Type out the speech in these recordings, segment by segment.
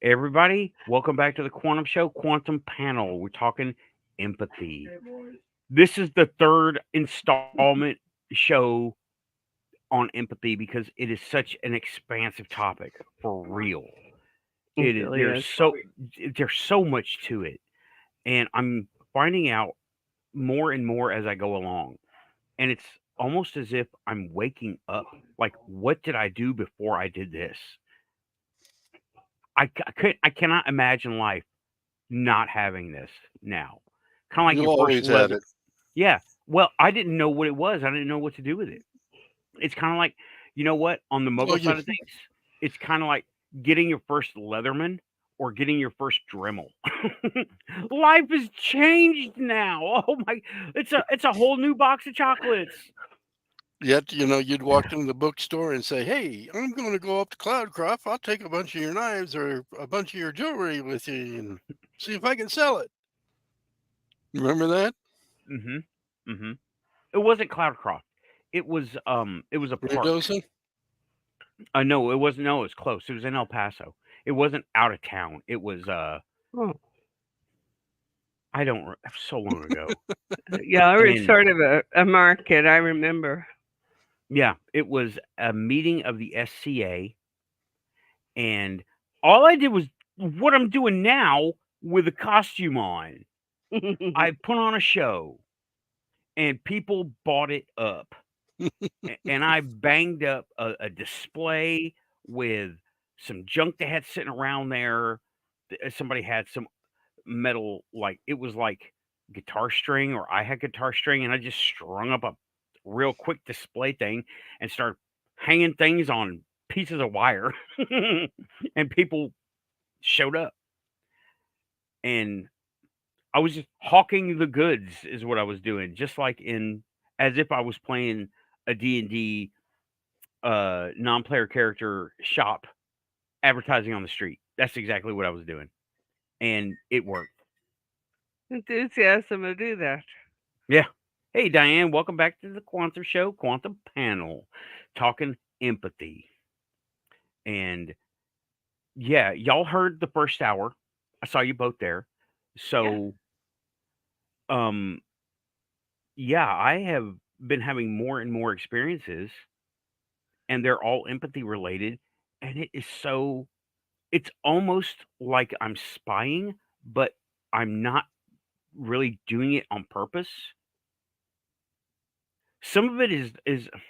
Everybody, welcome back to the Quantum Show, Quantum Panel. We're talking empathy. This is the third installment show on empathy because it is such an expansive topic for real. It It is really is. there's so much to it, and I'm finding out more and more as I go along. And it's almost as if I'm waking up. Like, what did I do before I did this? I cannot imagine life not having this now. Kind of like You your first always had leather. it. Yeah. Well, I didn't know what it was. I didn't know what to do with it. It's kind of like, you know what? On the Well, muggle you side of things, it's kind of like getting your first Leatherman or getting your first Dremel. Life has changed now. Oh my! It's a whole new box of chocolates. yet you'd walk into the bookstore and say, "Hey, I'm going to go up to Cloudcroft. I'll take a bunch of your knives or a bunch of your jewelry with you and see if I can sell it." Remember that? Mm-hmm. Mm-hmm. It wasn't Cloudcroft. It was a park. Mendoza? No, it wasn't. No, it was close. It was in El Paso. It wasn't out of town. It was Oh, I don't so long ago. yeah, it was And sort of a market. I remember. yeah, it was a meeting of the SCA, and all I did was what I'm doing now with a costume on. I put on a show, and people bought it up, and I banged up a display with some junk they had sitting around there. Somebody had some metal, like it was like guitar string, or I had guitar string, and I just strung up a real quick display thing and started hanging things on pieces of wire, and people showed up, and I was just hawking the goods is what I was doing, just like in as if I was playing a D&D non-player character shop advertising on the street. That's exactly what I was doing, and it worked. Enthusiasm will do that. Yeah. Hey, Diane, welcome back to the Quantum Show, Quantum Panel, talking empathy. And yeah, y'all heard the first hour. I saw you both there. Yeah. So, um, yeah, I have been having more and more experiences, and they're all empathy related. And it's almost like I'm spying, but I'm not really doing it on purpose. Some of it is Some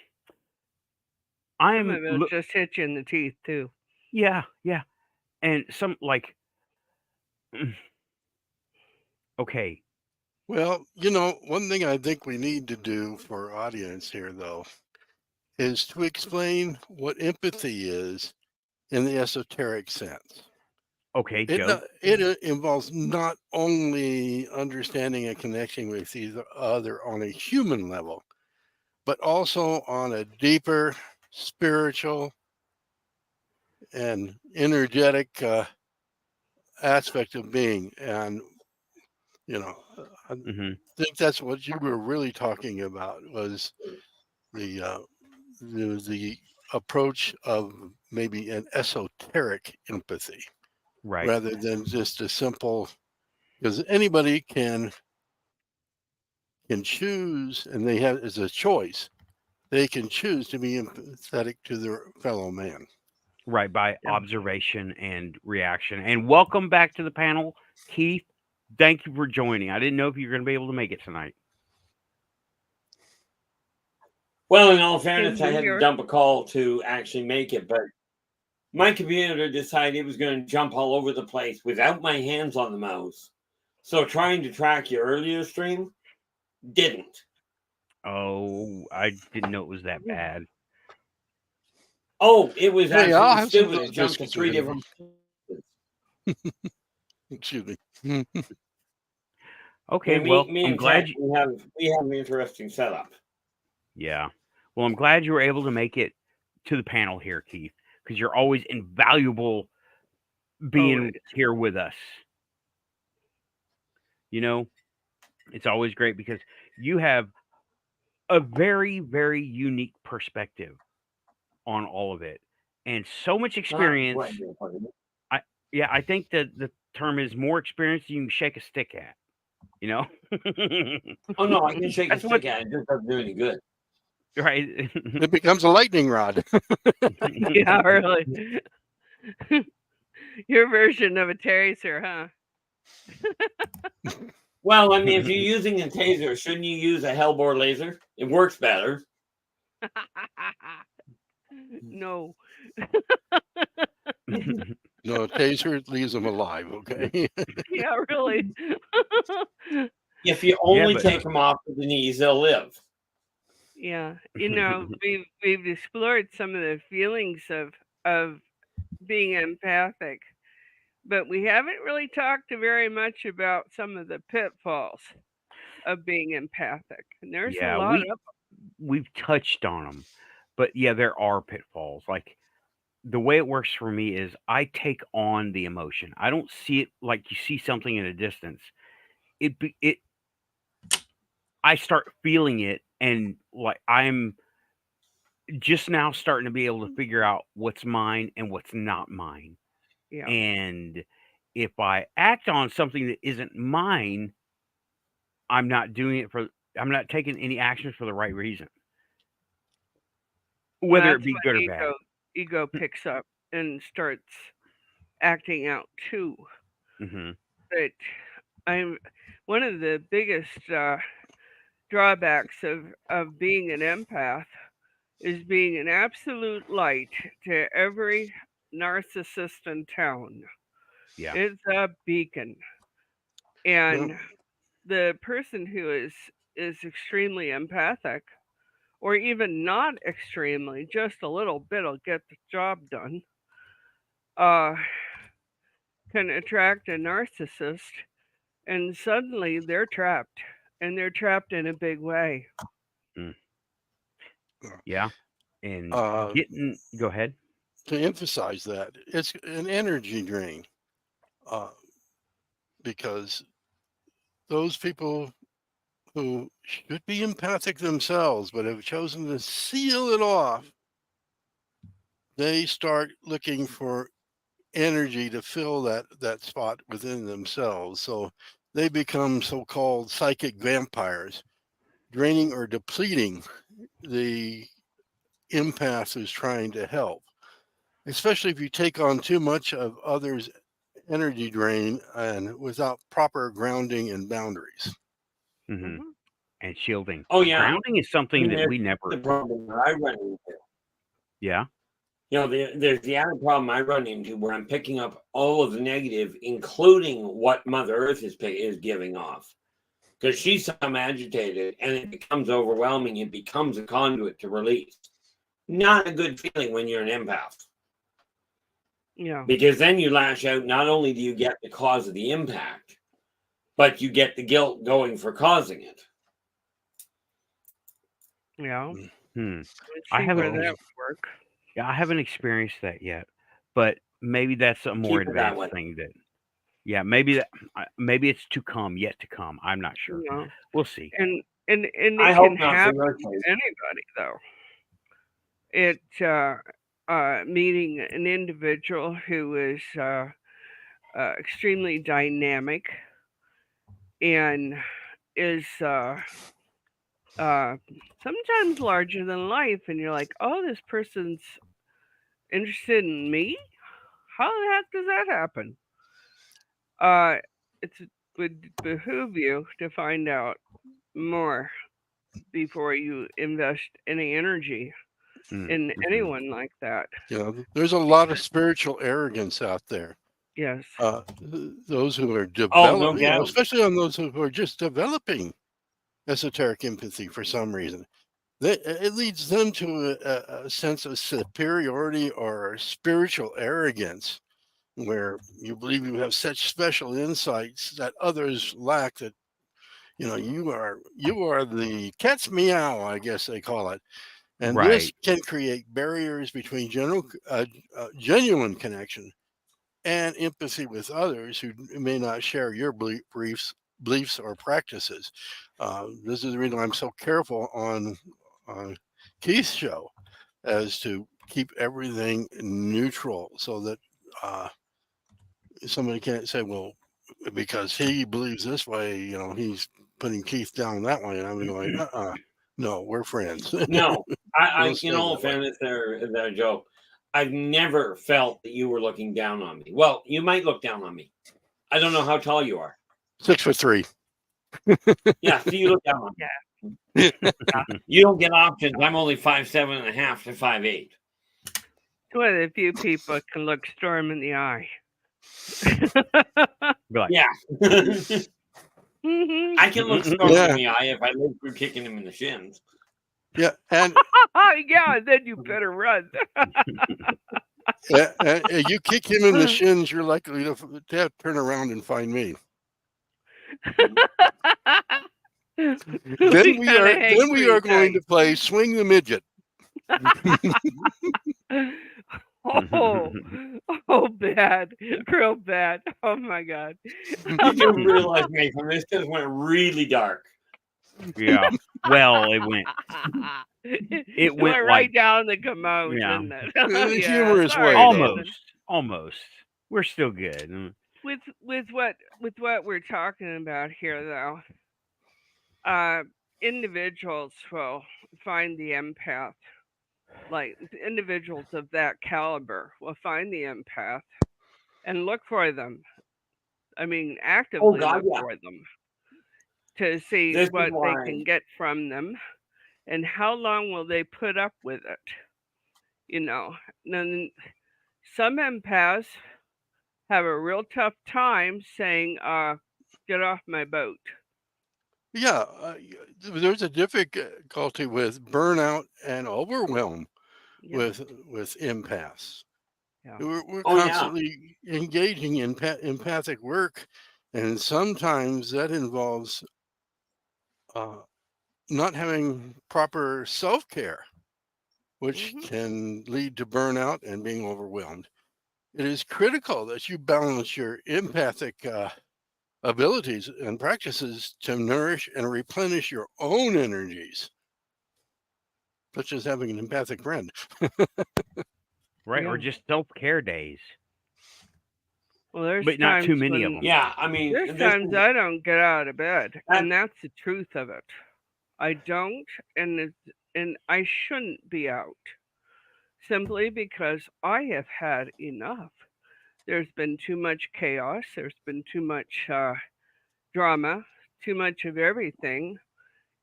I'm, of it just hit you in the teeth too. yeah, yeah. And some like, okay, Well, one thing I think we need to do for our audience here, though, is to explain what empathy is in the esoteric sense. okay, It go. not, it involves not only understanding and connecting with either other on a human level, but also on a deeper spiritual and energetic aspect of being. And you know, I Mhm. think that's what you were really talking about was the uh, the approach of maybe an esoteric empathy Right. rather than just a simple, because anybody can choose, and they have as a choice, they can choose to be empathetic to their fellow man. Right, by Yeah. observation and reaction. And welcome back to the panel, Keith. Thank you for joining. I didn't know if you were going to be able to make it tonight. Well, in all Same fairness, I had to here. dump a call to actually make it, but my computer decided it was going to jump all over the place without my hands on the mouse. So trying to track your earlier stream didn't. Oh, I didn't know it was that bad. Oh, it was Hey, I'll absolutely have some of stupid. It those jumped to biscuits three available. different. Excuse me. Okay, Yeah, well, me I'm and glad Kat, you, we have an interesting setup. yeah. Well, I'm glad you were able to make it to the panel here, Keith, because you're always invaluable being Always. here with us. You know, it's always great because you have a very, very unique perspective on all of it and so much Ah, experience. what? I Yeah, I think that the term is more experience than you can shake a stick at. You know? Oh no, I can shake a That's what stick at it. It just doesn't do any good. right. It becomes a lightning rod. Yeah, really. Your version of a taser, huh? Well, I mean, if you're using a taser, shouldn't you use a hellbore laser? It works better. No. No, taser leaves them alive. Okay. Yeah, really. If you Yeah, only but take them off with the knees, they'll live. Yeah, we've explored some of the feelings of being empathic, but we haven't really talked very much about some of the pitfalls of being empathic, and there's a yeah, lot of we've touched on them. But yeah, there are pitfalls. Like the way it works for me is I take on the emotion. I don't see it like you see something in a distance. It I start feeling it, and like I'm just now starting to be able to figure out what's mine and what's not mine. yeah. And if I act on something that isn't mine, I'm not doing it for I'm not taking any actions for the right reason, Well, whether it that's be good or when bad. ego picks up and starts acting out too. Hmm. But I'm one of the biggest drawbacks of being an empath is being an absolute light to every narcissist in town. Yeah. It's a beacon. Well, And the person who is extremely empathic, or even not extremely, just a little bit will get the job done, uh, can attract a narcissist, and suddenly they're trapped, and they're trapped in a big way. Mm. Yeah. And uh, go ahead. to emphasize that, it's an energy drain because those people who should be empathic themselves but have chosen to seal it off, they start looking for energy to fill that spot within themselves. So they become so-called psychic vampires, draining or depleting the empath who's trying to help, especially if you take on too much of others' energy drain and without proper grounding and boundaries. Hmm. Mhm. And shielding. Oh yeah, Grounding is I something mean, that there's we never. the problem that I run into. Yeah. You know, there's the added problem I run into where I'm picking up all of the negative, including what Mother Earth is giving off. Because she's so agitated and it becomes overwhelming. It becomes a conduit to release. Not a good feeling when you're an empath. Yeah. Because then you lash out. Not only do you get the cause of the impact, but you get the guilt going for causing it. Yeah. Hmm. Let's I see where haven't. that So would work. Yeah, I haven't experienced that yet. But maybe that's a more Keep it that way. advanced thing. That. Yeah. Maybe that. Maybe it's to come. Yet to come. I'm not sure. You know. We'll see. And I it hope can not for happen your to case. anybody though. It meeting an individual who is extremely dynamic and is sometimes larger than life, and you're like, oh, this person's interested in me. How the heck does that happen? Uh, it would behoove you to find out more before you invest any energy in Mm-hmm. anyone like that. there's a lot of spiritual arrogance out there. Yes. Those who are Oh, no developing, doubt. especially on those who are just developing esoteric empathy for some reason, it leads them to a sense of superiority or spiritual arrogance, where you believe you have such special insights that others lack. That you are the cat's meow, I guess they call it, and this Right. can create barriers between genuine connection and empathy with others who may not share your beliefs or practices. This is the reason I'm so careful on Keith's show as to keep everything neutral, so that somebody can't say, well, because he believes this way, he's putting Keith down that way, and I'm going, no, we're friends. No, I We'll in stay all that way. fairness, there, Joe, I've never felt that you were looking down on me. Well, you might look down on me. I don't know how tall you are. 6'3". Yeah, so you look down on me. You don't get options. I'm only 5'7.5" to 5'8". One of the few people that can look Storm in the eye. Be like, Yeah. Mhm. I can look Storm Yeah. in the eye if I live through kicking him in the shins. Yeah, and Yeah, then you better run. you kick him in the shins, you're likely to have to turn around and find me. Then we are going to play Swing the Midget. Oh, bad, real bad. Oh my God. You do realize, Nathan, this just went really dark. Yeah. Well, it went. It went right like- down the commode, Yeah. didn't it? In a Yeah, humorous sorry, way, Nathan. Almost. We're still good. With what we're talking about here, though, individuals will find the empath. Like individuals of that caliber will find the empath and look for them. I mean, actively God, look yeah. for them to see This is what they why- can get from them, and how long will they put up with it. Then some empaths have a real tough time saying, "Get off my boat." Yeah, there's a difficulty with burnout and overwhelm Yeah. with empaths. Yeah. We're Oh, yeah. constantly engaging in empathic work, and sometimes that involves not having proper self-care, which Mhm. can lead to burnout and being overwhelmed. It is critical that you balance your empathic abilities and practices to nourish and replenish your own energies, such as having an empathic friend. Right? Or Yeah. just self-care days. Well, there's But not too times many of when- them. Yeah, I mean, There's this times is- I don't get out of bed, That- and that's the truth of it. I don't, and I shouldn't be out, simply because I have had enough. There's been too much chaos. There's been too much drama, too much of everything,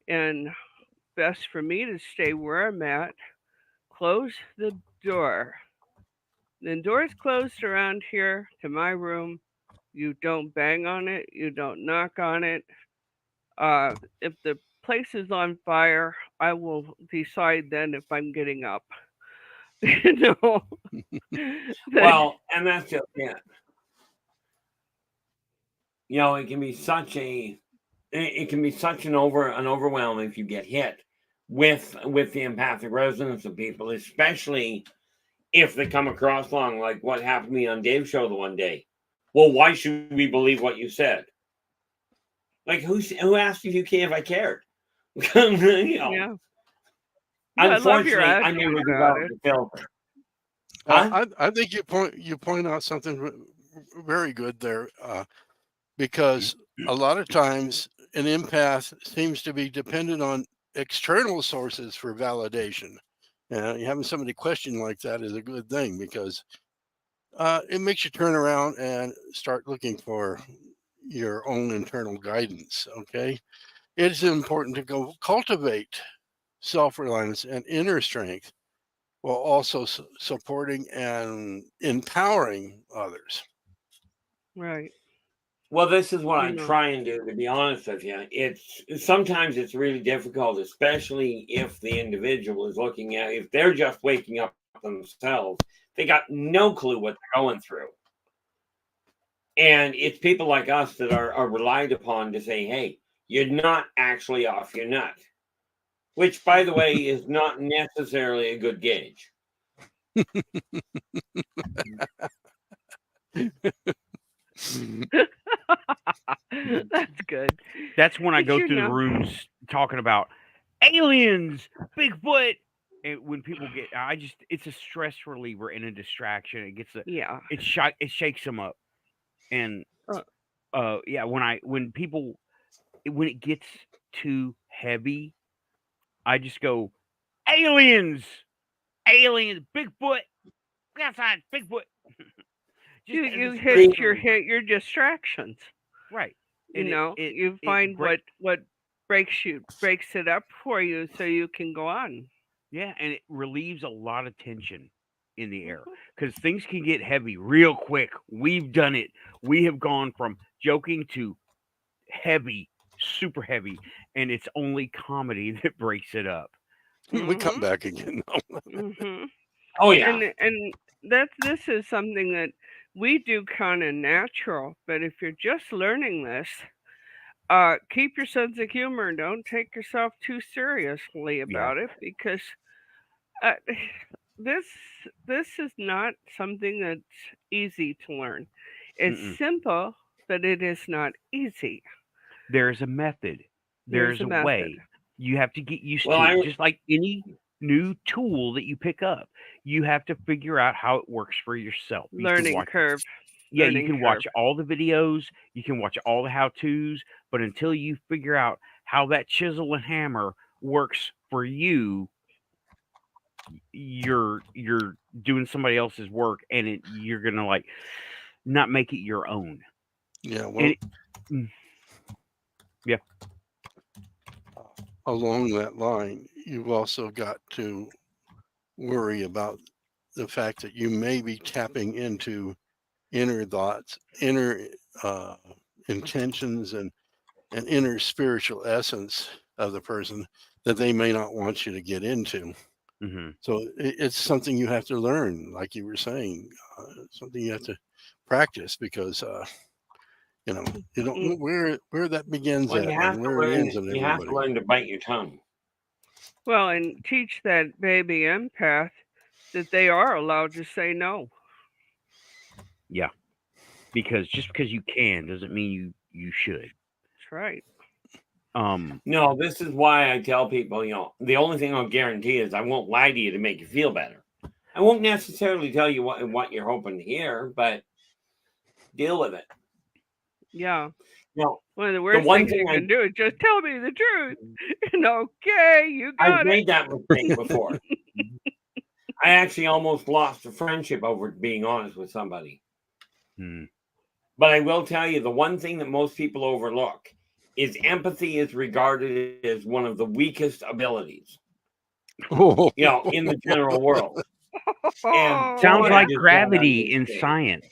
and best for me to stay where I'm at. Close the door. The door's closed around here to my room. You don't bang on it. You don't knock on it. If the place is on fire, I will decide then if I'm getting up. you know. well, and that's just it. It can be such an overwhelm if you get hit with the empathic resonance of people, especially if they come across wrong, like what happened to me on Dave's show the one day. Well, why should we believe what you said? Like, who asked if I cared? Yeah. I love your Unfortunately, I never attitude about developed it. the filter. Huh? I think you point out something very good there, because a lot of times an empath seems to be dependent on external sources for validation. Having somebody question like that is a good thing, because it makes you turn around and start looking for your own internal guidance. Okay, it's important to go cultivate self-reliance and inner strength, while also supporting and empowering others. Right. Well, this is what You I know. try and do, to be honest with you. Sometimes it's really difficult, especially if the individual is looking at, if they're just waking up themselves, they got no clue what they're going through. And it's people like us that are relied upon to say, hey, you're not actually off your nut. Which, by the way, is not necessarily a good gauge. That's good. That's when I But go you through the know- rooms talking about aliens, Bigfoot. And when people get, it's a stress reliever and a distraction. It gets Yeah. it shakes them up. And Uh, yeah, when it gets too heavy, I just go aliens, aliens, Bigfoot, get outside, Bigfoot. Just you as a hit stress reliever, your distractions. right? You And know, you it find break what breaks it up for you so you can go on. yeah, and it relieves a lot of tension in the air Mhm. because things can get heavy real quick. We've done it. We have gone from joking to heavy, super heavy, and it's only comedy that breaks it up. We come Mhm. back again. Mhm. Oh yeah. And this is something that we do kind of natural, but if you're just learning this, keep your sense of humor and don't take yourself too seriously Yeah. about it because uh, this this is not something that's easy to learn. It's Mm-mm. simple, but it is not easy. There's a method. There's There's a a method. way. You have to get used Well, to it. I Just like any new tool that you pick up, you have to figure out how it works for yourself. You can Learning watch curve. Yeah, you Learning can curve. watch all the videos, you can watch all the how-tos, but until you figure out how that chisel and hammer works for you, you're doing somebody else's work, and you're gonna like not make it your own. Yeah, And well, mm, yeah, along that line, you've also got to worry about the fact that you may be tapping into inner thoughts, inner uh, intentions, and inner spiritual essence of the person that they may not want you to get into. hmm So it's something you have to learn, like you were saying, something you have to practice because you don't know Mm. where that begins well, at and where it ends in you have to everybody. learn to bite your tongue. Well, and teach that baby empath that they are allowed to say no. yeah, because just because you can doesn't mean you should. That's right. No, this is why I tell people, the only thing I'll guarantee is I won't lie to you to make you feel better. I won't necessarily tell you what you're hoping to hear, but deal with it. Yeah. You know, One of the the worst one things thing you can do is just tell me the truth. And okay, you I've got it. made that mistake before. I actually almost lost a friendship over being honest with somebody. mm, But I will tell you, the one thing that most people overlook is empathy is regarded as one of the weakest abilities, Oh, in the general world. And Sounds boy, I Yeah. like just got gravity in understand. science.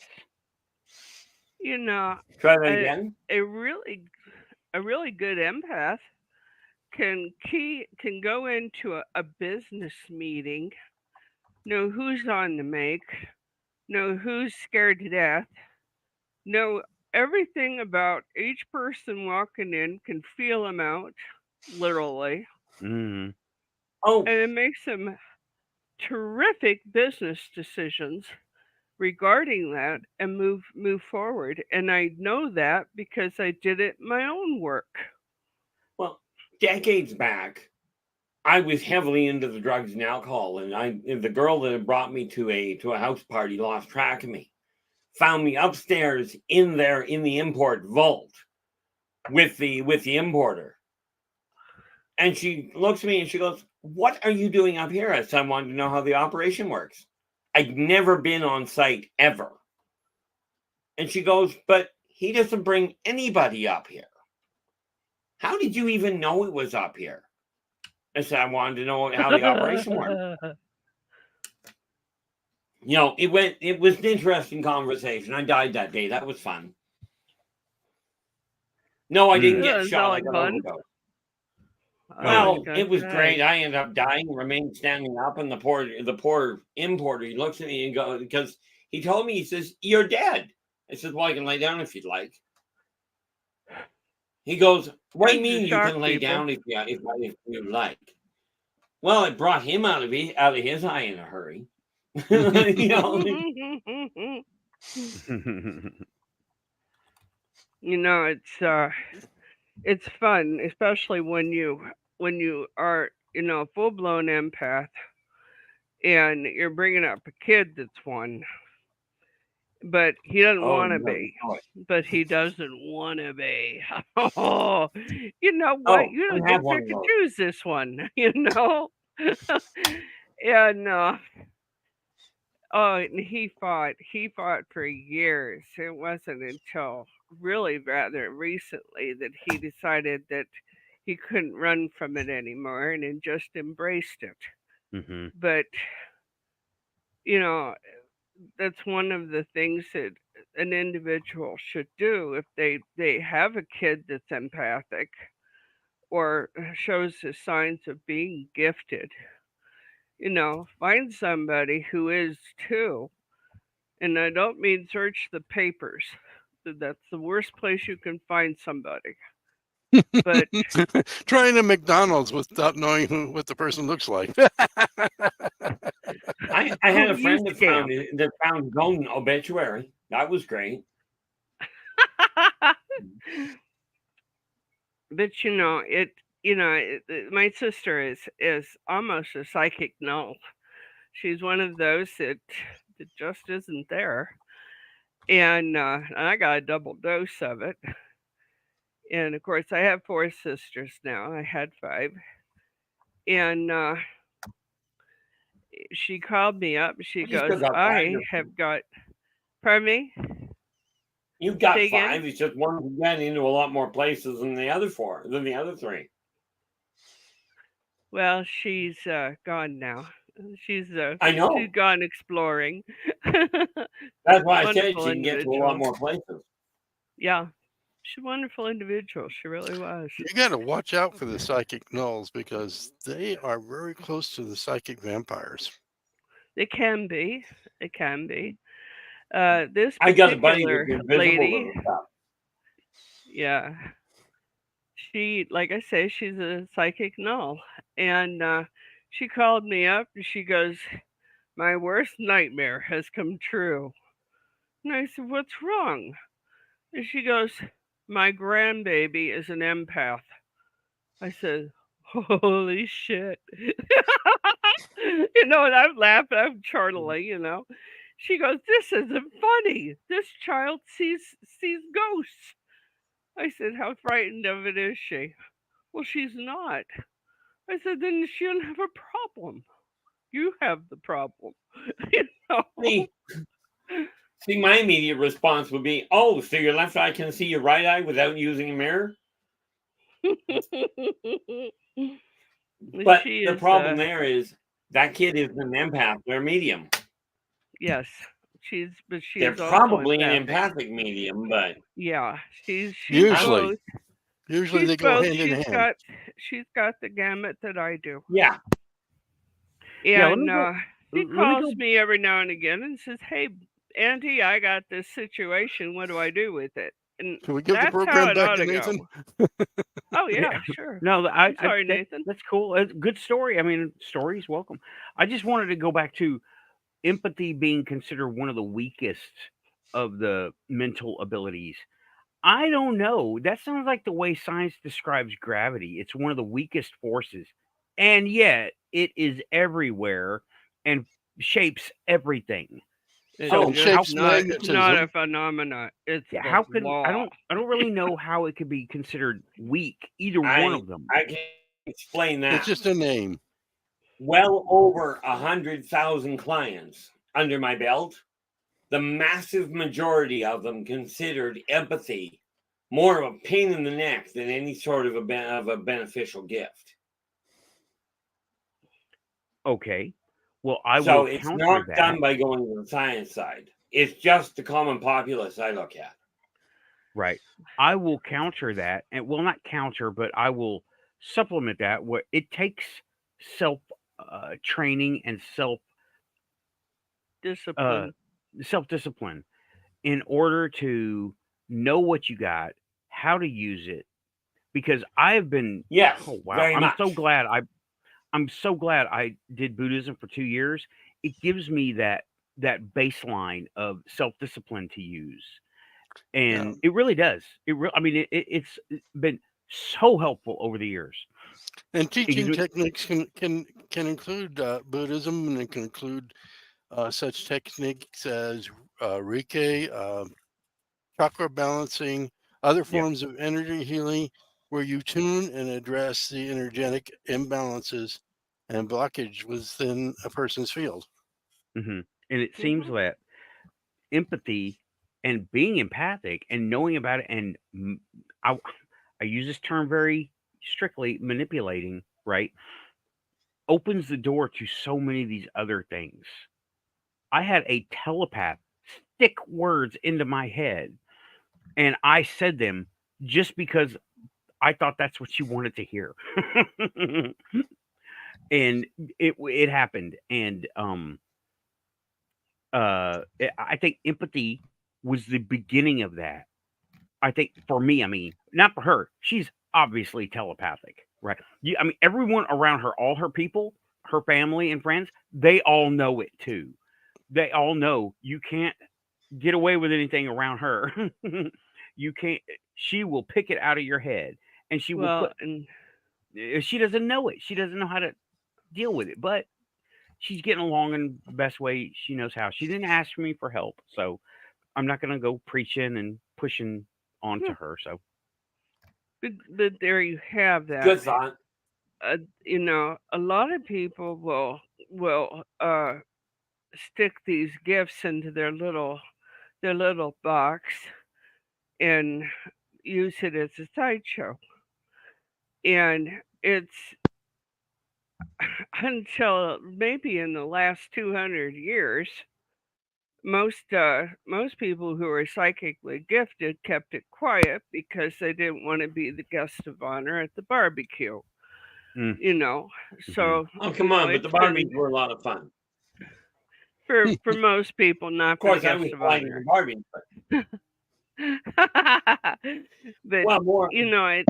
You know, Try that a, again. a really good empath can go into a business meeting, know who's on the make, know who's scared to death, know everything about each person walking in, can feel them out, literally, Mm, Oh, and it makes them terrific business decisions regarding that and move forward. And I know that because I did it in my own work. well, decades back, I was heavily into the drugs and alcohol, and the girl that had brought me to a house party lost track of me. Found me upstairs in the import vault with the importer. And she looks at me and she goes, "What are you doing up here?" I said, "I wanted to know how the operation works. I'd never been on site ever." And she goes, "But he doesn't bring anybody up here. How did you even know it was up here?" I said, "I wanted to know how the operation worked." It was an interesting conversation. I died that day. That was fun. No, I didn't mm. get That sounds shot. I like got fun. overdosed. I Oh, was Well, gonna it was say. great. I ended up dying, remained standing up, and the poor importer, he looks at me and goes, because he told me, he says, "You're dead." I said, "Well, I can lay down if you'd like." He goes, "What do you Tends to mean you shock can lay people. down if you like?" Well, it brought him out of his eye in a hurry. you know, You know, it's fun, especially when you are, a full blown empath and you're bringing up a kid that's one. but he doesn't Oh, want to you don't be. know it. But he doesn't want to be. Oh, you know Oh, what? You I don't have get one pick of and those. choose this one. You know. And oh, and he fought. He fought for years. It wasn't until really rather recently that he decided that he couldn't run from it anymore and just embraced it. Mm-hmm. But you know, that's one of the things that an individual should do if they have a kid that's empathic or shows the signs of being gifted. Find somebody who is too. And I don't mean search the papers. That's the worst place you can find somebody. But Trying a McDonald's without knowing what the person looks like. I who had do a you friend that scam? found his own obituary. That was great. But my sister is almost a psychic null. She's one of those that just isn't there. And I got a double dose of it. And of course, I have 4 sisters now. I had 5. And she called me up. She You still goes, got 5. I have got, pardon me? You've got Say again? 5. It's just one went into a lot more places than the other 3. Well, she's gone now. She's I know. she's gone exploring. That's why I said Wonderful she can get to a lot individual. more places. Yeah, she's a wonderful individual. She really was. You got to watch out for the psychic nulls because they are very close to the psychic vampires. It can be. It can be. This I got a buddy particular that's invisible lady, to the stuff. yeah, she, like I say, she's a psychic null, and she called me up and she goes, "My worst nightmare has come true." And I said, "What's wrong?" And she goes, "My grandbaby is an empath." I said, "Holy shit!" And I'm laughing, I'm chortling. She goes, "This isn't funny. This child sees ghosts." I said, "How frightened of it is she?" "Well, she's not." I said, "Then she doesn't have a problem. You have the problem." you know. See, my immediate response would be, "Oh, so your left eye can see your right eye without using a mirror?" But She the is, problem there is that kid is an empath. They're medium. yes, she They're is also probably an empathic. empathic medium, but Yeah, she's Usually, both. usually She's they go both. hand in hand. She's got the gamut that I do. yeah. Yeah, And she let me calls go. me every now and again and says, "Hey, Auntie, I got this situation. What do I do with it?" And Can we give the that's how program it back ought to to Nathan? go. Oh yeah, sure. No, I'm sorry, Nathan. that's cool. It's a good story. I mean, stories welcome. I just wanted to go back to empathy being considered one of the weakest of the mental abilities. I don't know. That sounds like the way science describes gravity. It's one of the weakest forces, and yet it is everywhere and shapes everything. It's So And just how shapes not. It's not a magnetism. phenomena. It's yeah, the how can law. I don't really know how it could be considered weak, either one I of them. I can explain It's that. just a name. Well over 100,000 clients under my belt, the massive majority of them considered empathy more of a pain in the neck than any sort of a beneficial gift. Okay. Well, I So will it's counter not that. done by going to the science side. It's just the common populace I look at. Right. I will counter that, and well, not counter, but I will supplement that. What it takes self training and Discipline. self discipline in order to know what you got, how to use it. Because I've been, Yes, oh wow, very much. I'm so glad I did Buddhism for 2 years. It gives me that baseline of self discipline to use, and it really does. I mean, it's been so helpful over the years. And teaching Ex- techniques can include Buddhism, and it can include such techniques as Reiki, chakra balancing, other forms of energy healing, where you tune and address the energetic imbalances and blockage within a person's field. And it seems that empathy and being empathic and knowing about it, and I use this term very strictly, manipulating, right, opens the door to so many of these other things. I had a telepath stick words into my head, and I said them just because I thought that's what you wanted to hear. And it happened. And I think empathy was the beginning of that. I think for me, I mean, not for her. She's obviously telepathic, right? I mean, everyone around her, all her people, her family and friends, they all know it too. They all know you can't get away with anything around her. You can't. She will pick it out of your head, and she will put. and She doesn't know it. She doesn't know how to deal with it, but she's getting along in the best way she knows how. She didn't ask me for help, so I'm not going to go preaching and pushing onto her. So, but there you have that. Good thought. You know, a lot of people will stick these gifts into their little box and use it as a sideshow. And it's until maybe in the last 200 years, most people who are psychically gifted kept it quiet because they didn't want to be the guest of honor at the barbecue. You know, so oh come on, but the Barbies were a lot of fun. For most people, not Of course, for I the was guest of flying honor. the Barbies, But well, more. you know,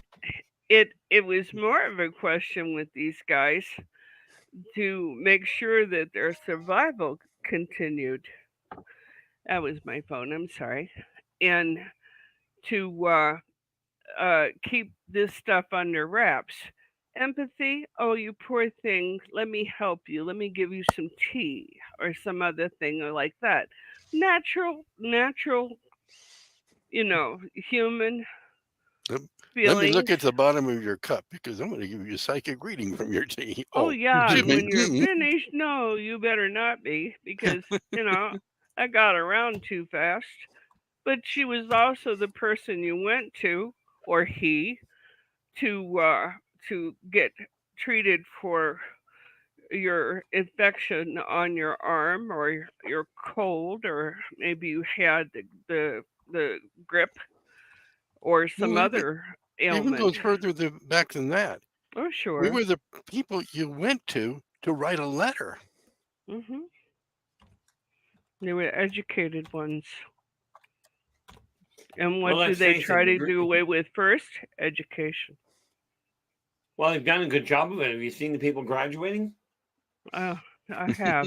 it was more of a question with these guys to make sure that their survival continued. That was my phone. I'm sorry, and to keep this stuff under wraps. Empathy, oh, you poor thing, let me help you. Let me give you some tea or some other thing like that. Natural, you know, human Let feelings. me look at the bottom of your cup because I'm going to give you a psychic reading from your tea. Oh, yeah, excuse and when me. you're finished, no, you better not be because, you know, I got around too fast. But she was also the person you went to, or he, to get treated for your infection on your arm or your cold, or maybe you had the grip or some Well, other even ailment. goes further back than that. Oh, We sure. were the people you went to write a letter. Hmm. They were educated ones. And what Well, do let's they face try it. to do away with first? Education. Well, they've done a good job of it. Have you seen the people graduating? I have.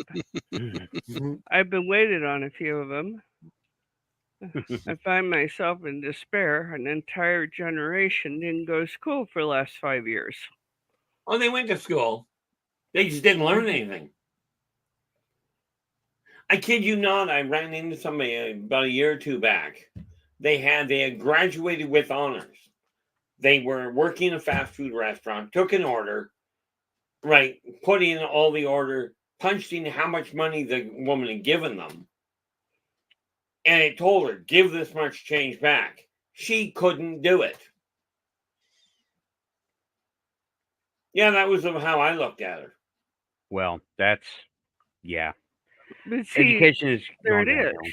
I've been waited on a few of them. I find myself in despair. An entire generation didn't go to school for the last 5 years. Oh, they went to school. They just didn't learn anything. I kid you not. I ran into somebody about a year or two back. They had graduated with honors. They were working in a fast food restaurant, took an order, right, put in all the order, punched in how much money the woman had given them, and it told her, give this much change back. She couldn't do it. Yeah, that was how I looked at her. well, that's yeah. But see, Education is there going it is. downhill.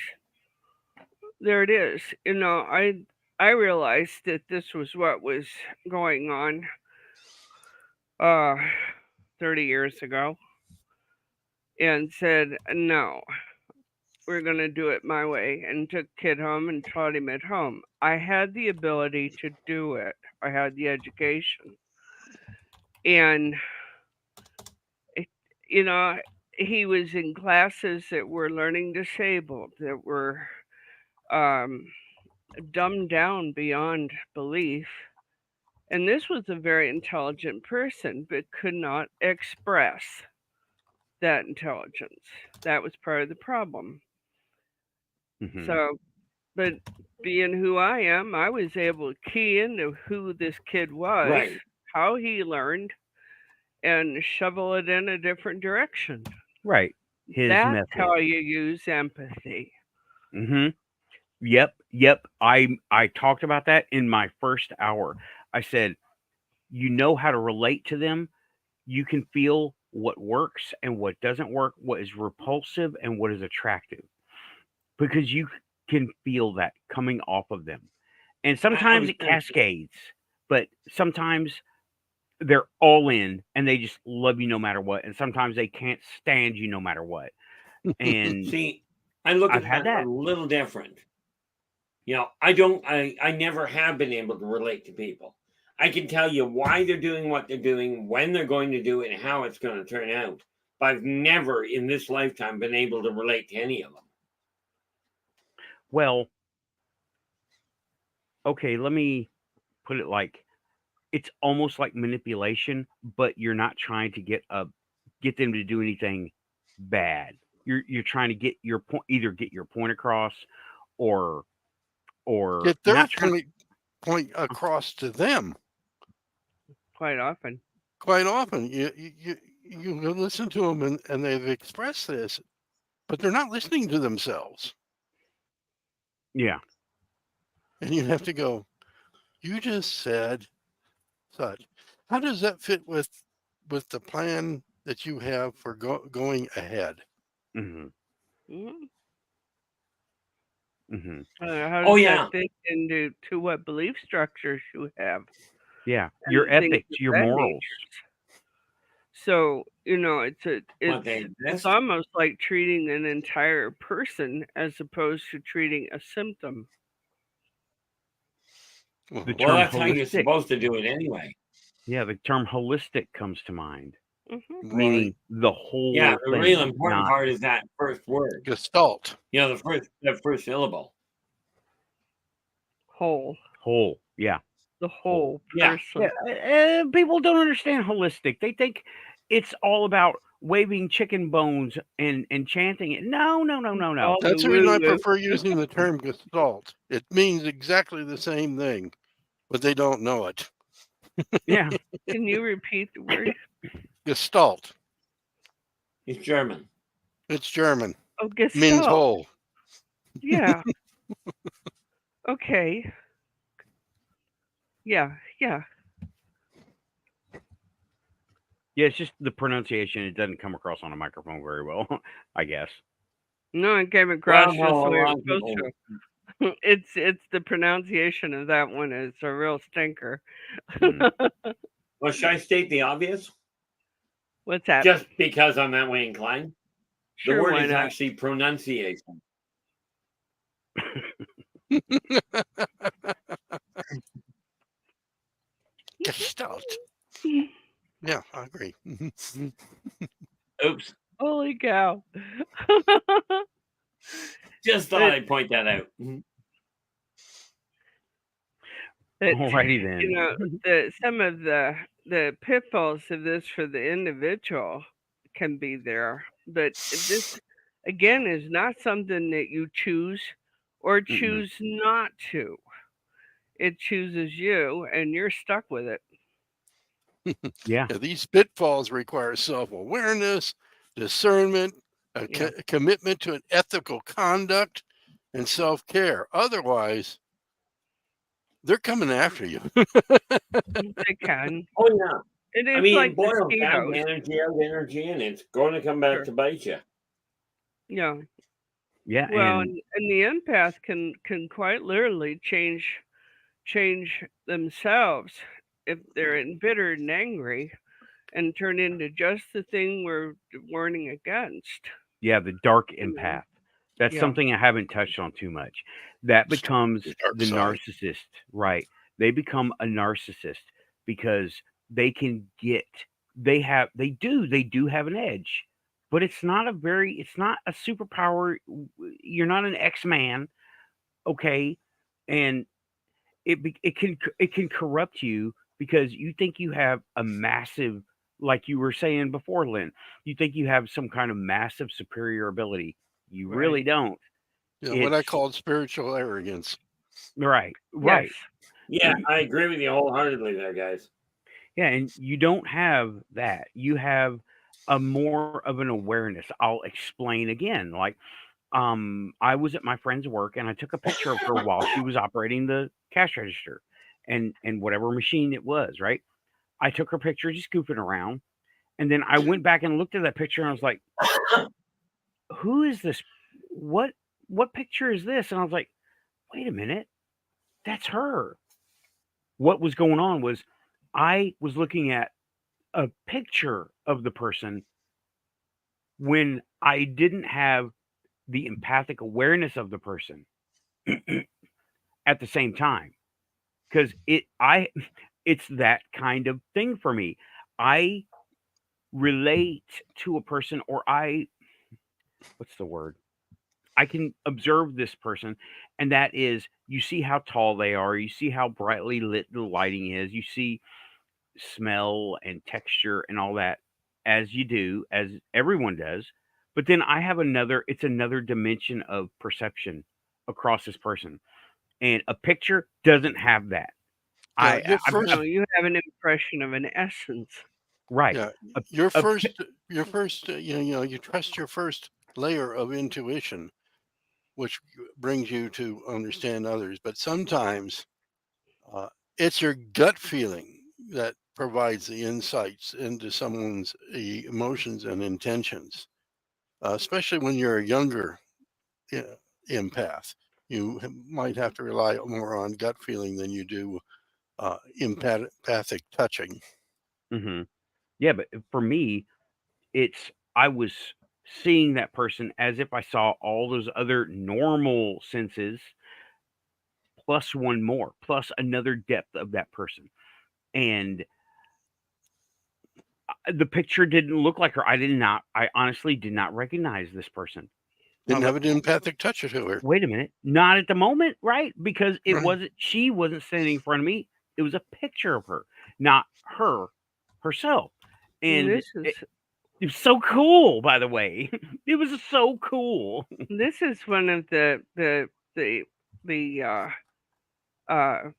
There it is. You know, I realized that this was what was going on 30 years ago, and said, no, we're going to do it my way, and took kid home and taught him at home. I had the ability to do it. I had the education. And, you know, he was in classes that were learning disabled, that were dumbed down beyond belief. And this was a very intelligent person, but could not express that intelligence. That was part of the problem. Mhm. So, but being who I am, I was able to key into who this kid was, Right. how he learned, and shovel it in a different direction. Right. His That's method. how you use empathy. Mhm. Yep. I talked about that in my first hour. I said, you know how to relate to them. You can feel what works and what doesn't work, what is repulsive and what is attractive, because you can feel that coming off of them. And I sometimes was it gonna say, cascades, but sometimes they're all in and they just love you no matter what. And sometimes they can't stand you no matter what. And see, I look I've at had that a that. little different. I never have been able to relate to people. I can tell you why they're doing what they're doing, when they're going to do it, and how it's going to turn out. But I've never in this lifetime been able to relate to any of them. Well, okay, let me put it like it's almost like manipulation, but you're not trying to get them to do anything bad. You're trying to get your point, either get your point across, or Get their not trying. point across to them. Quite often. Quite often, you listen to them and they've expressed this, but they're not listening to themselves. Yeah. And you have to go, you just said such. How does that fit with the plan that you have for going ahead? Hmm. Hmm. Hmm. How Oh does that yeah, fit into what belief structures you have Yeah. Your and things ethics, of your that morals. nature? So what they it's exist. almost like treating an entire person as opposed to treating a symptom. The Well, Well, term that's how you're holistic. supposed to do it anyway. Yeah, the term holistic comes to mind, Hmm. right. meaning the Yeah, whole the real thing, important not part is that first word. Gestalt. The first syllable. Whole, whole. Yeah. the Whole. whole Yeah. person. Yeah, people don't understand holistic. They think it's all about waving chicken bones and chanting it. No, no, no, no, no. All the That's the reason woo I woo. prefer using the term gestalt. It means exactly the same thing, but they don't know it. Yeah. Can you repeat the word? Gestalt. It's German. It's German. Oh, Means gestalt. whole. Yeah. Okay. Yeah. Yeah. Yeah, it's just the pronunciation. It doesn't come across on a microphone very well, I guess. No, it came Well, across just no, the a way it lot was of supposed people. to. It's the pronunciation of that one is a real stinker. Mm. Well, should I state the obvious? What's that? Just because I'm that way inclined. The Sure, word why is not? actually pronunciation. Gestalt. Yeah, I agree. Oops. Holy cow. Just thought But I'd point that out. Mhm. it's Alrighty you then. know some of the pitfalls of this for the individual can be there, but this again is not something that you choose or Mm-mm. choose not to. It chooses you, and you're stuck with it. Yeah. Yeah, these pitfalls require self-awareness, discernment, a Yeah, commitment to an ethical conduct, and self-care. Otherwise, they're coming after you. they can. Oh yeah. And I it's mean, like it boils down to mosquitoes. energy out energy, and it's going to come back Sure. to bite you. Yeah. Yeah. Well, And and the empath can quite literally change themselves if they're embittered and angry and turn into just the thing we're warning against. yeah, the dark You know? empath. That's Yeah. something I haven't touched on too much. That becomes The dark the side. narcissist, right? They become a narcissist because they can get they do have an edge, but it's not a superpower. You're not an X-Man, okay? And it can corrupt you because you think you have a massive, like you were saying before, Lynn, you think you have some kind of massive superior ability. You Right. really don't. What I It's call spiritual arrogance. right. Yes. Yeah, I agree with you wholeheartedly there, guys. Yeah, and you don't have that. You have a more of an awareness. I'll explain again. Like, I was at my friend's work and I took a picture of her while she was operating the cash register and whatever machine it was, right? I took her picture just goofing around. And then I went back and looked at that picture and I was like, who is this? What what picture is this? And I was like, wait a minute, that's her. What was going on was I was looking at a picture of the person when I didn't have the empathic awareness of the person at the same time. Because it's that kind of thing for me. I relate to a person, or what's the word? I can observe this person, and that is, you see how tall they are, you see how brightly lit the lighting is, you see smell and texture and all that, as you do, as everyone does. But then I have it's another dimension of perception across this person, and a picture doesn't have that. Yeah, your No, first, you have an impression of an essence. Right. yeah, A, your a, first, your first, you trust your first layer of intuition, which brings you to understand others. But sometimes uh, it's your gut feeling that provides the insights into someone's emotions and intentions, especially when you're a younger uh, empath. You might have to rely more on gut feeling than you do empathic touching. mhm. Yeah, but for me, I was seeing that person as if I saw all those other normal senses plus one more, plus another depth of that person. And the picture didn't look like her. I honestly did not recognize this person. And I Didn't was have like, an empathic touch to her. wait a minute, not at the moment, right? Because Right. she wasn't standing in front of me. It was a picture of her, not her herself. And This is it was so cool, by the way. It was so cool. this is one of the uh,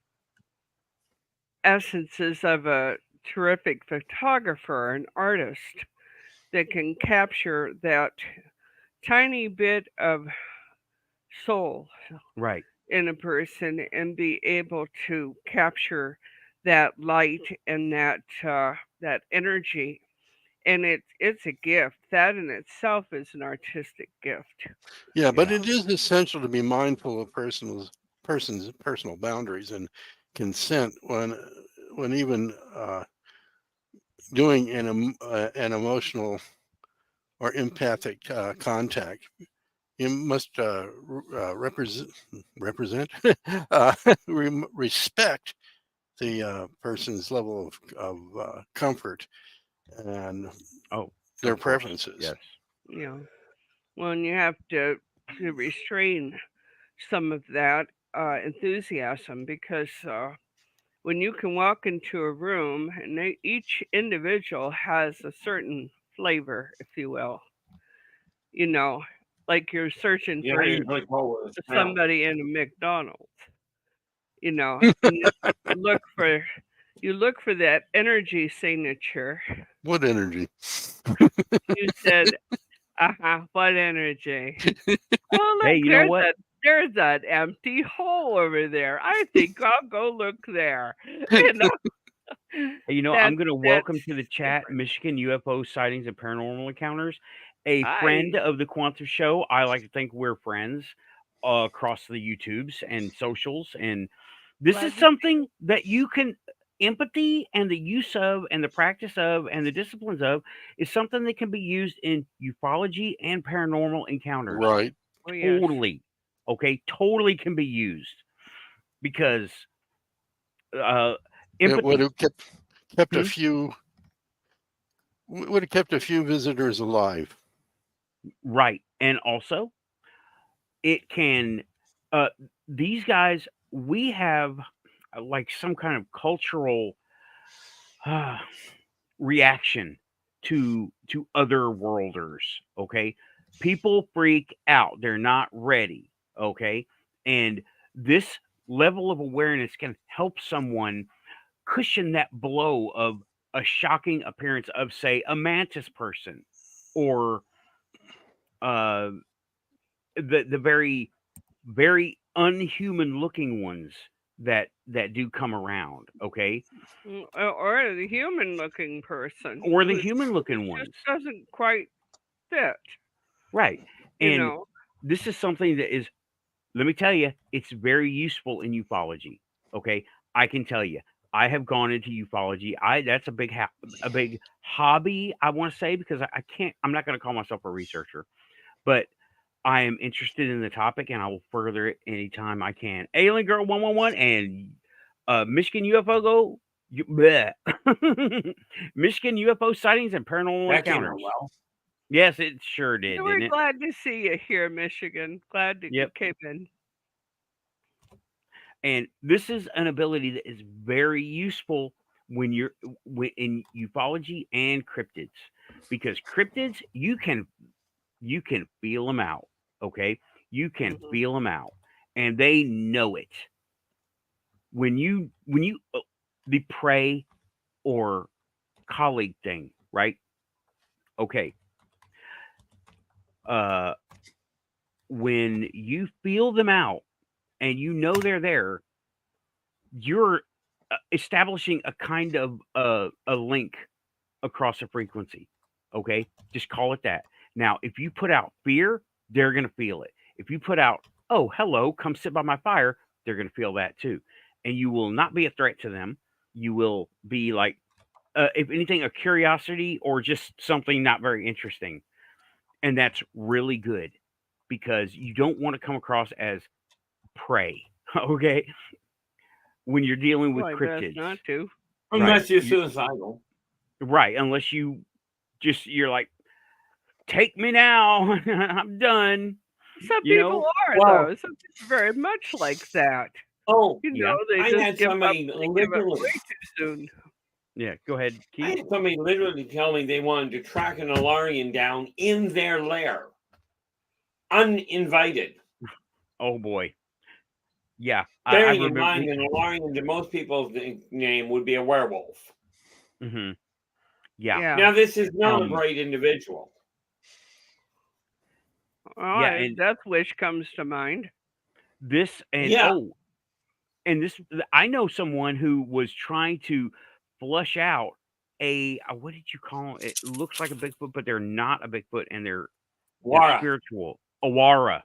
essences of a terrific photographer, an artist that can capture that tiny bit of soul Right. in a person and be able to capture that light and that energy. And it's a gift. That in itself is an artistic gift. Yeah, but Yeah. it is essential to be mindful of person's personal boundaries and consent when even doing an emotional or empathic contact. You must represent respect the person's level of comfort and Oh, their of course. preferences. Yes. You know, when you have to restrain some of that enthusiasm because when you can walk into a room and each individual has a certain flavor, if you will, you know, like you're searching Yeah, I for usually call it a smell. somebody in a McDonald's, and you look for that energy signature. What energy? You said, what energy? Oh, Hey, look, you know what? there's that empty hole over there. I think I'll go look there. You know, Hey, that I'm going to that's welcome to the chat different. Michigan UFO sightings and paranormal encounters, a friend Hi, of the Quantum Show. I like to think we're friends across the YouTubes and socials. And this is glad to something that you can, empathy and the use of, and the practice of, and the disciplines of, is something that can be used in ufology and paranormal encounters. Right. oh yes. Totally. Okay. Totally can be used because uh, It would empathy. have kept a Hmm? few would have kept a few visitors alive. Right. And also, it can, uh, these guys, we have like some kind of cultural uh, reaction to other worlders. Okay. People freak out. They're not ready. Okay. And this level of awareness can help someone cushion that blow of a shocking appearance of, say, a mantis person, or uh, the very, very unhuman looking ones that do come around. Okay. Or the human-looking person Or the who human looking just ones. doesn't quite fit. Right. You And know. this is something that is, let me tell you, it's very useful in ufology. Okay, I can tell you, I have gone into ufology. That's a big hobby, I want to say, because I can't. I'm not going to call myself a researcher, but I am interested in the topic, and I will further it anytime I can. Alien Girl 111 and Michigan UFO go. Bleh. Michigan UFO sightings and paranormal That came out encounters. well. Yes, it sure did, We're didn't it? glad to see you here, Michigan. Glad that you Yep. came in. And this is an ability that is very useful when you're in ufology and cryptids, because cryptids you can feel them out. Okay, you can Mhm. feel them out, and they know it. When you the prey or colleague thing, right? Okay, uh, when you feel them out and you know they're there, you're establishing a kind of a link across a frequency. Okay, just call it that. Now, if you put out fear, they're going to feel it. If you put out, oh, hello, come sit by my fire, they're going to feel that too. And you will not be a threat to them. You will be like, if anything, a curiosity or just something not very interesting. And that's really good, because you don't want to come across as prey. Okay, when you're dealing with Well, best cryptids, not to. right? Unless you're suicidal. Right, unless you're like, take me now. I'm done. Some You people know? are, Well, though. Some people are very much like that. oh, You Yeah. know, they I just had give up. somebody They give up literally. way too soon. Yeah. Go ahead, I Keith. had somebody literally tell me they wanted to track an Alarian down in their lair, uninvited. Oh boy. Yeah. I Bearing in remember. mind, an Alarian to most people's name would be a werewolf. Hmm. Yeah. Yeah. Now, this is not a Um. bright individual. Yeah. Oh, And Death Wish comes to mind. this and Yeah. oh, and this, I know someone who was trying to flush out a what did you call it? It looks like a Bigfoot, but they're not a Bigfoot, and they're Wara. spiritual. Awara.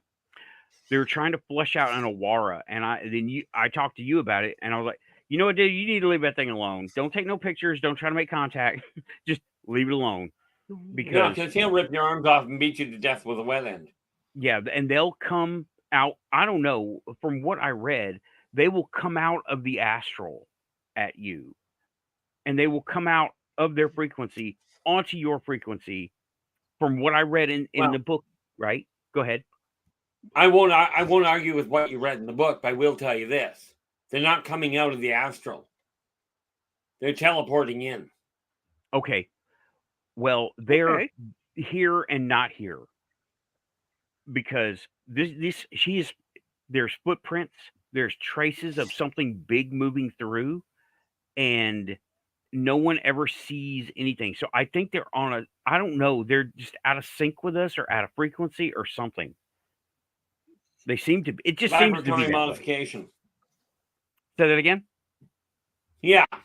They were trying to flush out an Awara, and I talked to you about it, and I was like, you know what, dude, you need to leave that thing alone. Don't take no pictures. Don't try to make contact. Just leave it alone, No, because because he'll rip your arms off and beat you to death with a wet end. yeah, and they'll come out. I don't know. From what I read, they will come out of the astral at you, and they will come out of their frequency onto your frequency. From what I read in Well, the book, right? Go ahead. I won't argue with what you read in the book, but I will tell you this. They're not coming out of the astral. They're teleporting in. Okay. Well, they're Okay. here and not here, because there's footprints, there's traces of something big moving through, and no one ever sees anything. So I think they're on a, I don't know, they're just out of sync with us or out of frequency or something. They seem to be, it just seems to be Laboratory that way. modification. Say that again. Yeah, it's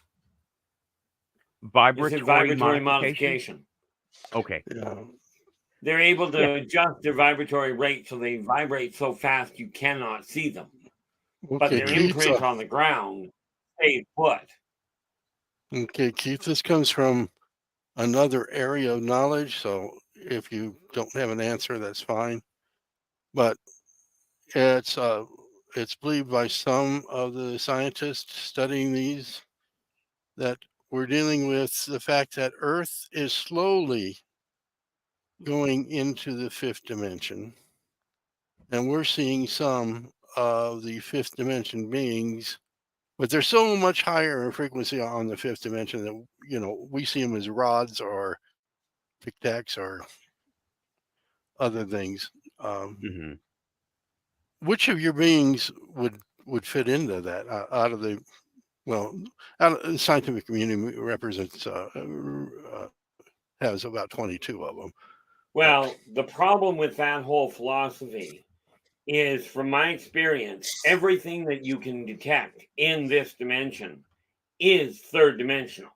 Vibratory a vibratory modification. modification. Okay. Yeah. They're able to Yeah. adjust their vibratory rate so they vibrate so fast you cannot see them. But Okay, their Keith. imprint on the ground stays put. Okay, Keith. This comes from another area of knowledge, so if you don't have an answer, that's fine. But it's believed by some of the scientists studying these that we're dealing with the fact that Earth is slowly going into the fifth dimension, and we're seeing some of the fifth dimension beings, but they're so much higher in frequency on the fifth dimension that we see them as rods or tic tacs or other things. Hmm. which of your beings would fit into that out of the out of the scientific community represents has about 22 of them. Well, the problem with that whole philosophy is, from my experience, everything that you can detect in this dimension is third dimensional.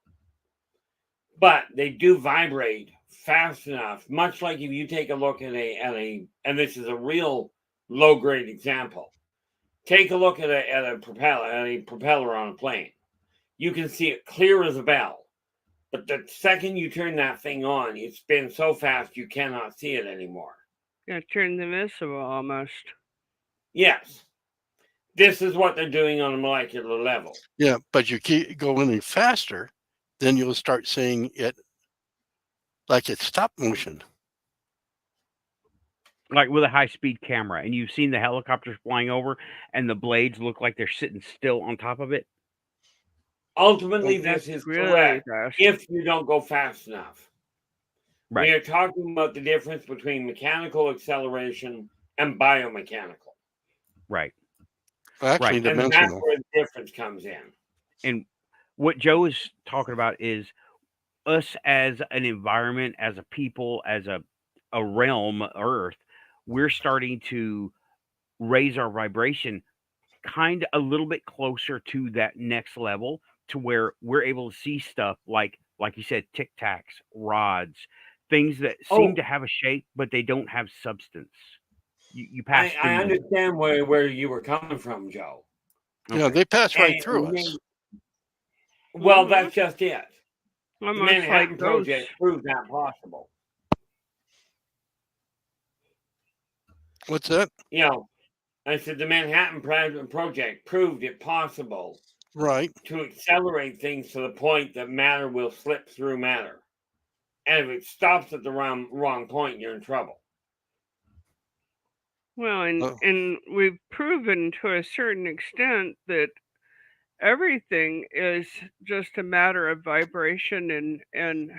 But they do vibrate fast enough, much like if you take a look at and this is a real low grade example. Take a look at a propeller on a plane. You can see it clear as a bell. But the second you turn that thing on, it spins so fast you cannot see it anymore. Yeah, turns invisible almost. Yes. This is what they're doing on a molecular level. Yeah, but you keep going faster, then you'll start seeing it like it's stop motion. Like with a high-speed camera, and you've seen the helicopters flying over, and the blades look like they're sitting still on top of it. Ultimately, this is really correct fast. if you don't go fast enough. Right. We are talking about the difference between mechanical acceleration and biomechanical. Right. Actually, Right. And that's dimensional. where the difference comes in. And what Joe is talking about is us as an environment, as a people, as a realm, Earth, we're starting to raise our vibration kind of a little bit closer to that next level, to where we're able to see stuff like you said, tic tacs, rods, things that seem to have a shape, but they don't have substance. You pass I through them. understand where you were coming from, Joe. Yeah, they pass right through us. Well, that's just it. Almost The Manhattan like Project ghosts. proved that possible. What's that? You know, I said the Manhattan Project proved it possible, Right, to accelerate things to the point that matter will slip through matter. And if it stops at the wrong point, you're in trouble. Well, and we've proven to a certain extent that everything is just a matter of vibration and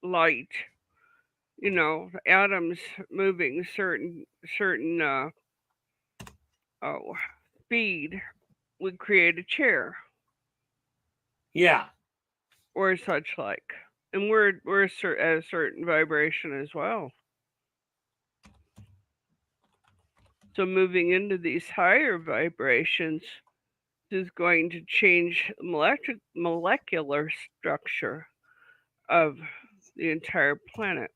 light. You know, atoms moving certain speed would create a chair Yeah. or such like, and we're at a certain vibration as well. So moving into these higher vibrations is going to change molecular structure of the entire planet.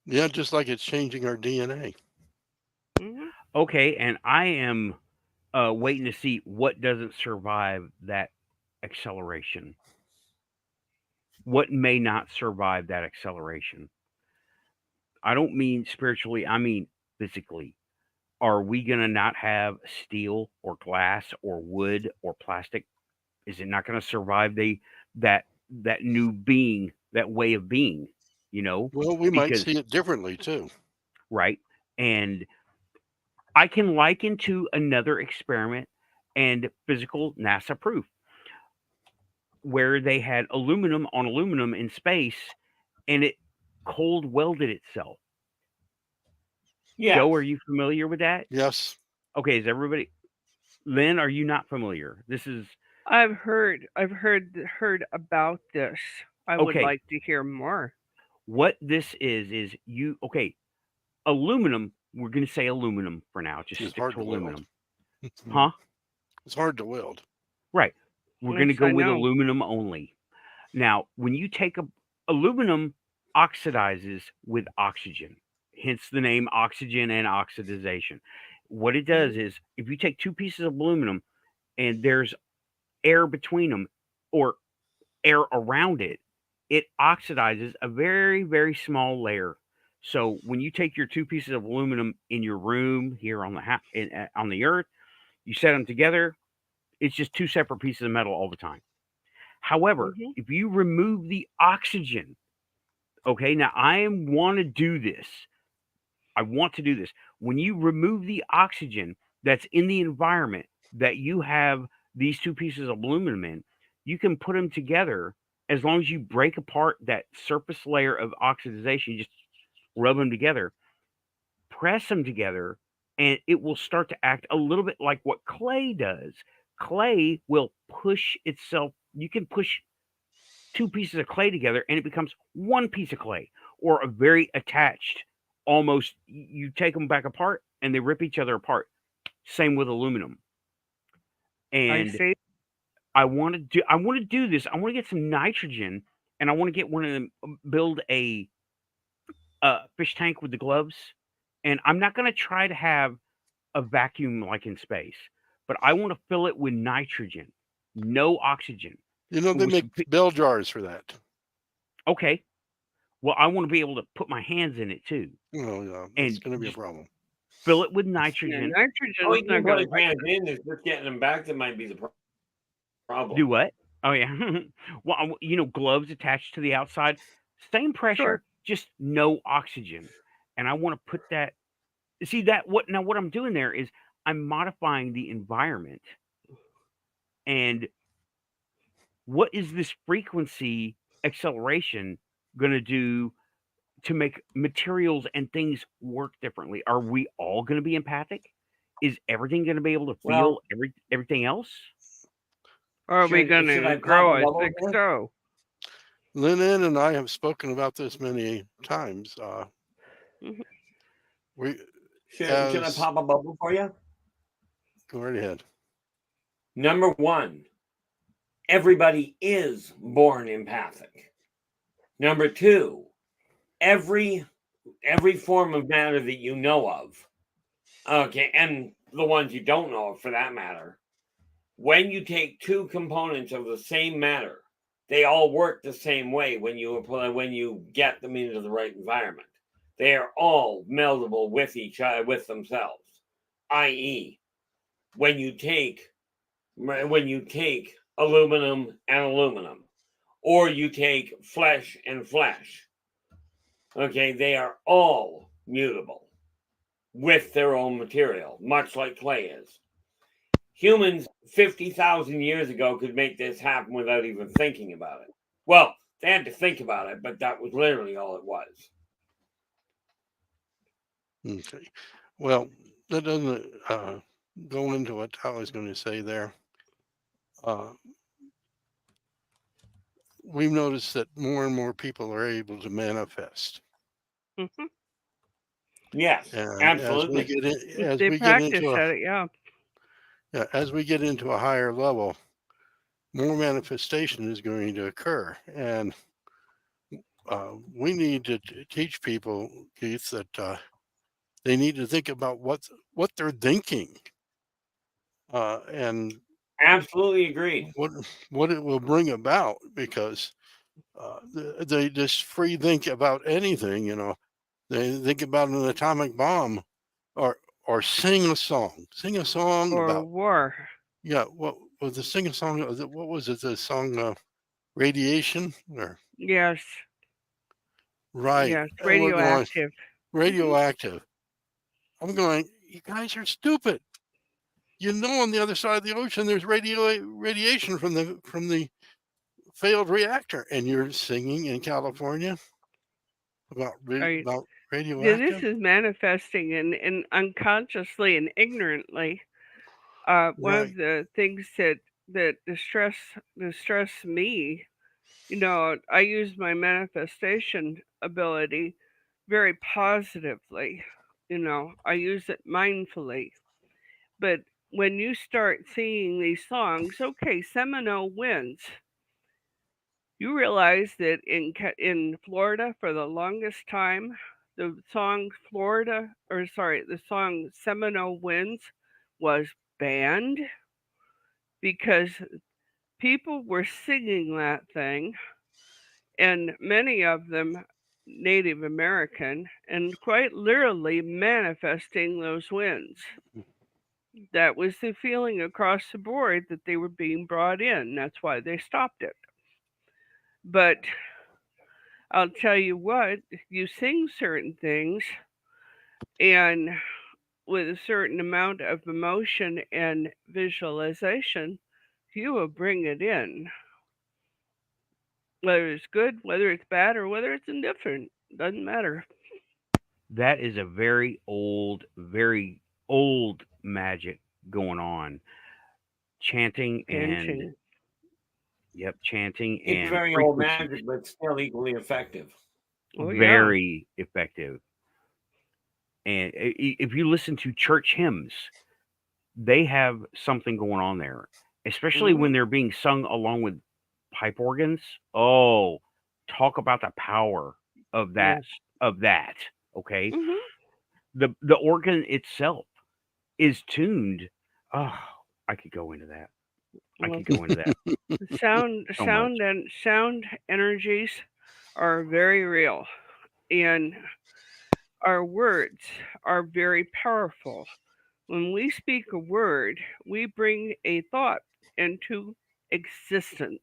yeah, just like it's changing our DNA. Mhm. Okay, and I am waiting to see what doesn't survive that acceleration. What may not survive that acceleration? I don't mean spiritually, I mean physically. Are we going to not have steel or glass or wood or plastic? Is it not going to survive that that new being, that way of being, you know? Well, we might Because see it differently too. right? And I can liken to another experiment and physical NASA proof where they had aluminum on aluminum in space and it cold welded itself. Yes. Joe, are you familiar with that? Yes. Okay, is everybody Lynn, are you not familiar? This is I've heard about this. I would okay. like to hear more. What this is you okay, aluminum, we're going to say aluminum for now, just It's stick hard to to weld. aluminum. Huh? It's hard to weld. Right. We're going to Yes, go I with know. aluminum only. Now, when you take aluminum oxidizes with oxygen, hence the name oxygen and oxidization. What it does is if you take two pieces of aluminum and there's air between them or air around it, it oxidizes a very, very small layer. So when you take your two pieces of aluminum in your room here on on the earth, you set them together, it's just two separate pieces of metal all the time. However, Mhm. if you remove the oxygen, okay, now I want to do this. I want to do this. When you remove the oxygen that's in the environment that you have these two pieces of aluminum in, you can put them together as long as you break apart that surface layer of oxidization, you just rub them together, press them together, and it will start to act a little bit like what clay does. Clay will push itself. You can push two pieces of clay together and it becomes one piece of clay, or a very attached, almost, you take them back apart and they rip each other apart. Same with aluminum. I And see. I want to do this. I want to get some nitrogen, and I want to get one of them, build a fish tank with the gloves. And I'm not going to try to have a vacuum like in space, but I want to fill it with nitrogen, no oxygen. You know, they With make some pi- bell jars for that. okay, well, I want to be able to put my hands in it too, Oh, yeah, that's and going to be a just problem. fill it with Yeah, nitrogen. Oh, nitrogen's you not can going put to his hands in. It's just getting them back that might be the problem. Do what? Oh yeah. Well, gloves attached to the outside, same Sure. pressure, just no oxygen. And I want to put that. See that what now? What I'm doing there is I'm modifying the environment, and what is this frequency acceleration going to do to make materials and things work differently? Are we all going to be empathic? Is everything going to be able to feel Well, everything else? Or are we going should to I pop a grow a bubble thick there? toe? Lynn and I have spoken about this many times. Mhm. We, Should I as pop a bubble for you? go right ahead. Number one, everybody is born empathic. Number two, every form of matter that you know of, okay, and the ones you don't know of for that matter, when you take two components of the same matter, they all work the same way when you get them into the right environment. They are all meldable with each other, with themselves. I.e., when you take aluminum and aluminum, or you take flesh and flesh, okay, they are all mutable with their own material, much like clay is. Humans 50,000 years ago could make this happen without even thinking about it. Well, they had to think about it, but that was literally all it was. Okay. Well, that doesn't go into what I was going to say there. Uh, we've noticed that more and more people are able to manifest, Mhm. Yes, and absolutely. as They we get practice into at it, yeah. a higher level, more manifestation is going to occur, and we need to teach people, Keith, that they need to think about what they're thinking, and Absolutely agreed. what it will bring about, because they just free think about anything. They think about an atomic bomb, or sing a song Or about, war. yeah, what was the sing a song, what was it, the song, radiation, or Yes. right, Yes. and we're going Radioactive. Hmm. radioactive. I'm going, you guys are stupid. On the other side of the ocean there's radiation from the failed reactor, and you're singing in California about Right. This radioactive. is manifesting and unconsciously and ignorantly. One of Right. the things that distress me, I use my manifestation ability very positively. I use it mindfully. But when you start singing these songs, okay, Seminole wins. You realize that in Florida for the longest time, the song the song Seminole Winds was banned because people were singing that thing, and many of them Native American, and quite literally manifesting those winds. That was the feeling across the board that they were being brought in. That's why they stopped it. But I'll tell you what, you sing certain things and with a certain amount of emotion and visualization, you will bring it in. Whether it's good, whether it's bad, or whether it's indifferent, doesn't matter. That is a very old, very old magic going on, chanting and Panting. chanting It's and very old frequencies, magic, but still equally effective. Oh yeah. very effective. And if you listen to church hymns, they have something going on there, especially Mhm. when they're being sung along with pipe organs. Oh, talk about the power of that Yes. of that. Okay, Mhm. the organ itself is tuned. Oh, I could go into that. I Well, could go into that so much. sound energies are very real, and our words are very powerful. When we speak a word, we bring a thought into existence.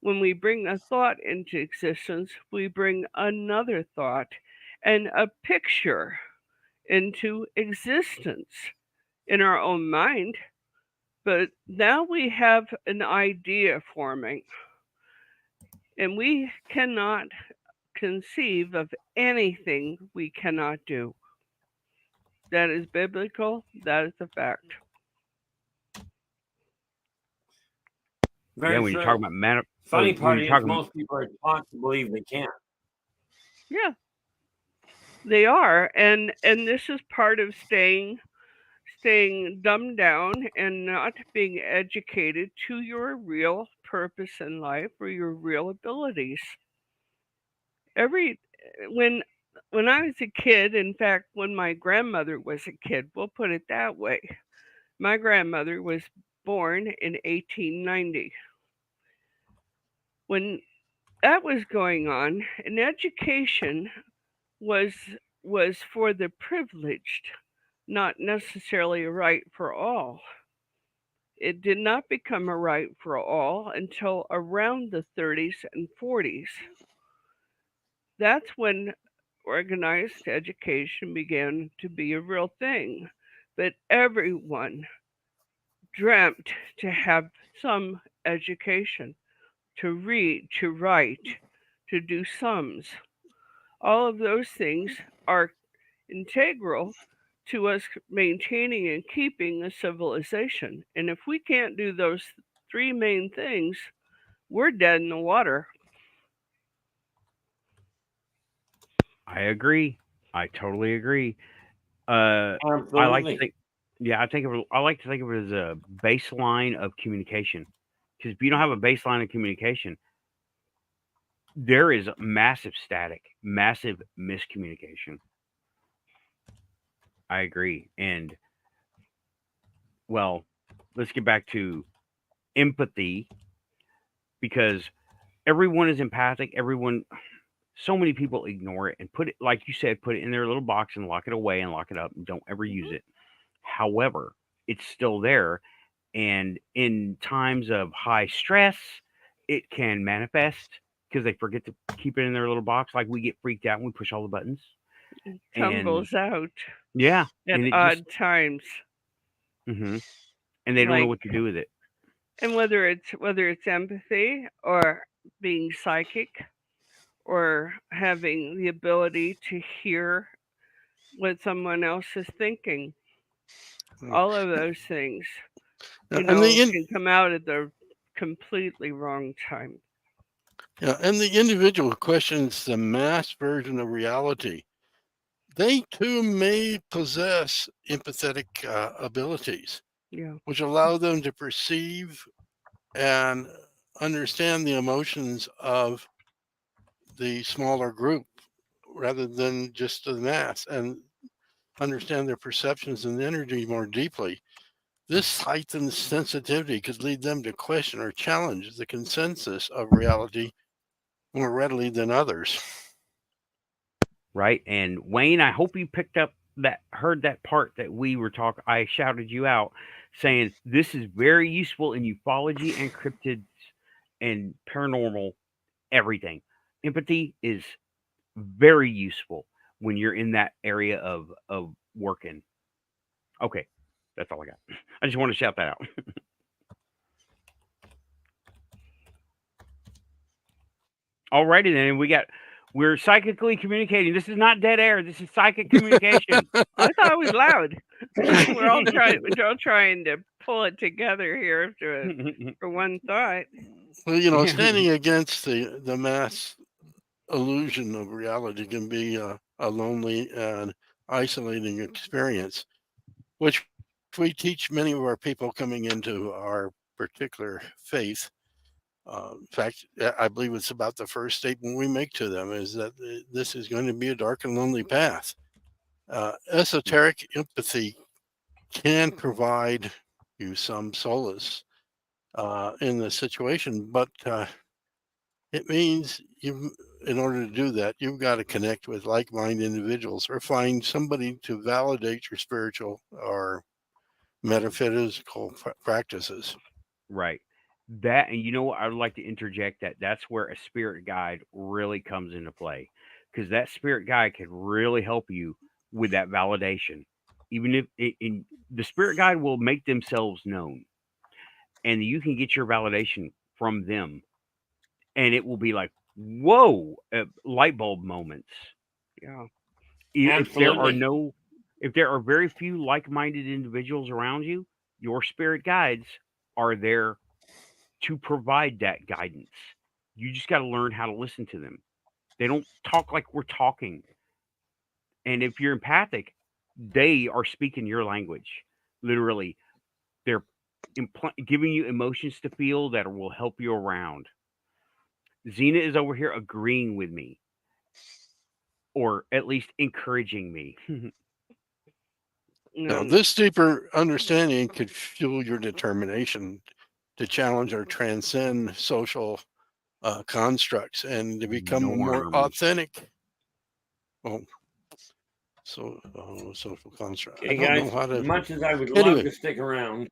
When we bring a thought into existence, we bring another thought and a picture into existence in our own mind. But now we have an idea forming, and we cannot conceive of anything we cannot do. That is biblical, that is a fact. Yeah, Very when you're talking true. about Funny when part you're is talking, most people are taught to believe they can't. Yeah, they are, and this is part of staying dumbed down and not being educated to your real purpose in life or your real abilities. Every when when I was a kid, in fact, when my grandmother was a kid, we'll put it that way. My grandmother was born in 1890. When that was going on, and education was was for the privileged, not necessarily a right for all. It did not become a right for all until around the 30s and 40s. That's when organized education began to be a real thing. But everyone dreamt to have some education, to read, to write, to do sums. All of those things are integral to us maintaining and keeping a civilization. And if we can't do those three main things, we're dead in the water. I agree. I totally agree. I like to Absolutely. think, yeah, I like to think of it as a baseline of communication. Because if you don't have a baseline of communication, there is massive static, massive miscommunication. I agree. And well, let's get back to empathy because everyone is empathic. Everyone, so many people ignore it and put it, like you said, put it in their little box and lock it away and lock it up and don't ever use Mhm. it. However, it's still there. And in times of high stress, it can manifest because they forget to keep it in their little box. Like we get freaked out and we push all the buttons. And Tumbles out yeah, at and it just, odd times. hmm and they don't know Like, what to do with it. and whether it's empathy or being psychic or having the ability to hear what someone else is thinking, all of those things, And the can come out at the completely wrong time. yeah, and the individual who questions the mass version of reality, they too may possess empathetic abilities, Yeah. which allow them to perceive and understand the emotions of the smaller group rather than just the mass, and understand their perceptions and energy more deeply. This heightened sensitivity could lead them to question or challenge the consensus of reality more readily than others. Right. And Wayne, I hope you picked up heard that part that we were talking. I shouted you out saying this is very useful in ufology and cryptids and paranormal everything. Empathy is very useful when you're in that area of working. Okay, that's all I got. I just want to shout that out. Alrighty then, we got We're psychically communicating. This is not dead air. This is psychic communication. I thought it was loud. We're all trying to pull it together here for one thought. Well, Yeah. standing against the mass illusion of reality can be a lonely and isolating experience, which we teach many of our people coming into our particular faith. In fact, I believe it's about the first statement we make to them is that this is going to be a dark and lonely path. Esoteric empathy can provide you some solace in the situation, but it means in order to do that, you've got to connect with like-minded individuals or find somebody to validate your spiritual or metaphysical practices. Right. That, and you know what? I would like to interject that that's where a spirit guide really comes into play, because that spirit guide can really help you with that validation. Even if the spirit guide will make themselves known, and you can get your validation from them, and it will be like, whoa, light bulb moments. Yeah. If there are Absolutely. if there are very few like-minded individuals around you, your spirit guides are there to provide that guidance. You just got to learn how to listen to them. They don't talk like we're talking. And if you're empathic, they are speaking your language. Literally, they're giving you emotions to feel that will help you around. Xena is over here agreeing with me, or at least encouraging me. Now, this deeper understanding could fuel your determination to challenge or transcend social constructs and to become more Norms. authentic. Oh, social construct. Okay, I don't know guys, how to. much as I would love Anyway, to stick around,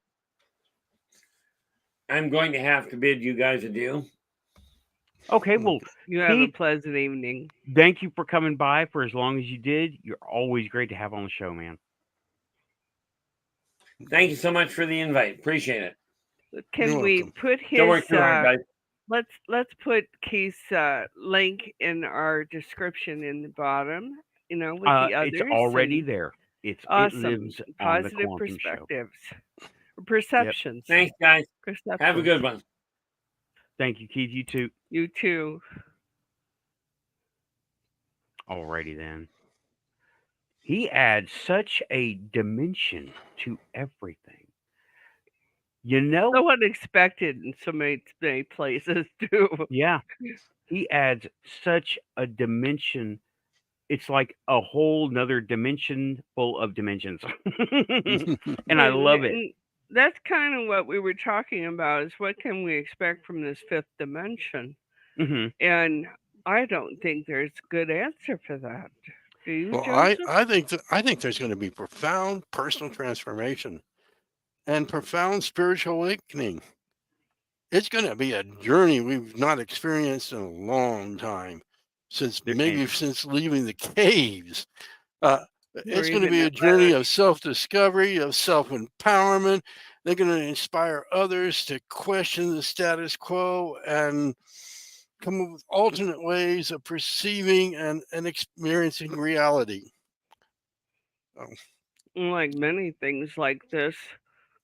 I'm going to have to bid you guys adieu. Okay, well, You have a Keith, pleasant evening. thank you for coming by for as long as you did. You're always great to have on the show, man. Thank you so much for the invite. Appreciate it. Can you're we welcome. put Don't work his too hard, guys. let's put Keith's link in our description in the bottom, with the others. It's already and there. It awesome. lives on the Positive Quantum Show. perspectives. Perceptions. Thanks, guys. Perceptions. Have a good one. Thank you, Keith. You too. You too. Alrighty then. He adds such a dimension to everything. So unexpected in so many places too. Yeah. He adds such a dimension. It's like a whole nother dimension full of dimensions. And I love it. And that's kind of what we were talking about, is what can we expect from this fifth dimension? Hmm. And I don't think there's a good answer for that. Do you, Well, Joseph? I think there's going to be profound personal transformation and profound spiritual awakening. It's going to be a journey we've not experienced in a long time, since leaving the caves. It's going to be a journey of self-discovery, of self-empowerment. They're going to inspire others to question the status quo and come up with alternate ways of perceiving and experiencing reality. Like many things like this,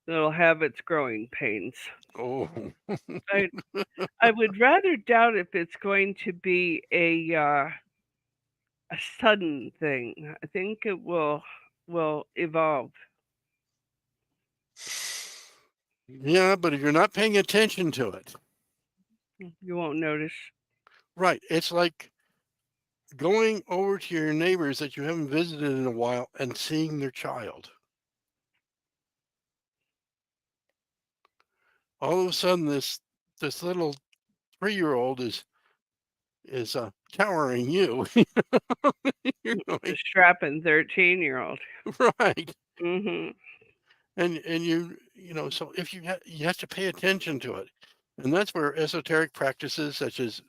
it'll have its growing pains. Oh, I would rather doubt if it's going to be a sudden thing. I think it will evolve. yeah, but if you're not paying attention to it, You won't notice. right? It's like going over to your neighbors that you haven't visited in a while and seeing their child. All of a sudden, this little 3-year-old is towering you. You're The going, strapping 13-year-old. right? Mm-hmm. And so if you have to pay attention to it, and that's where esoteric practices such as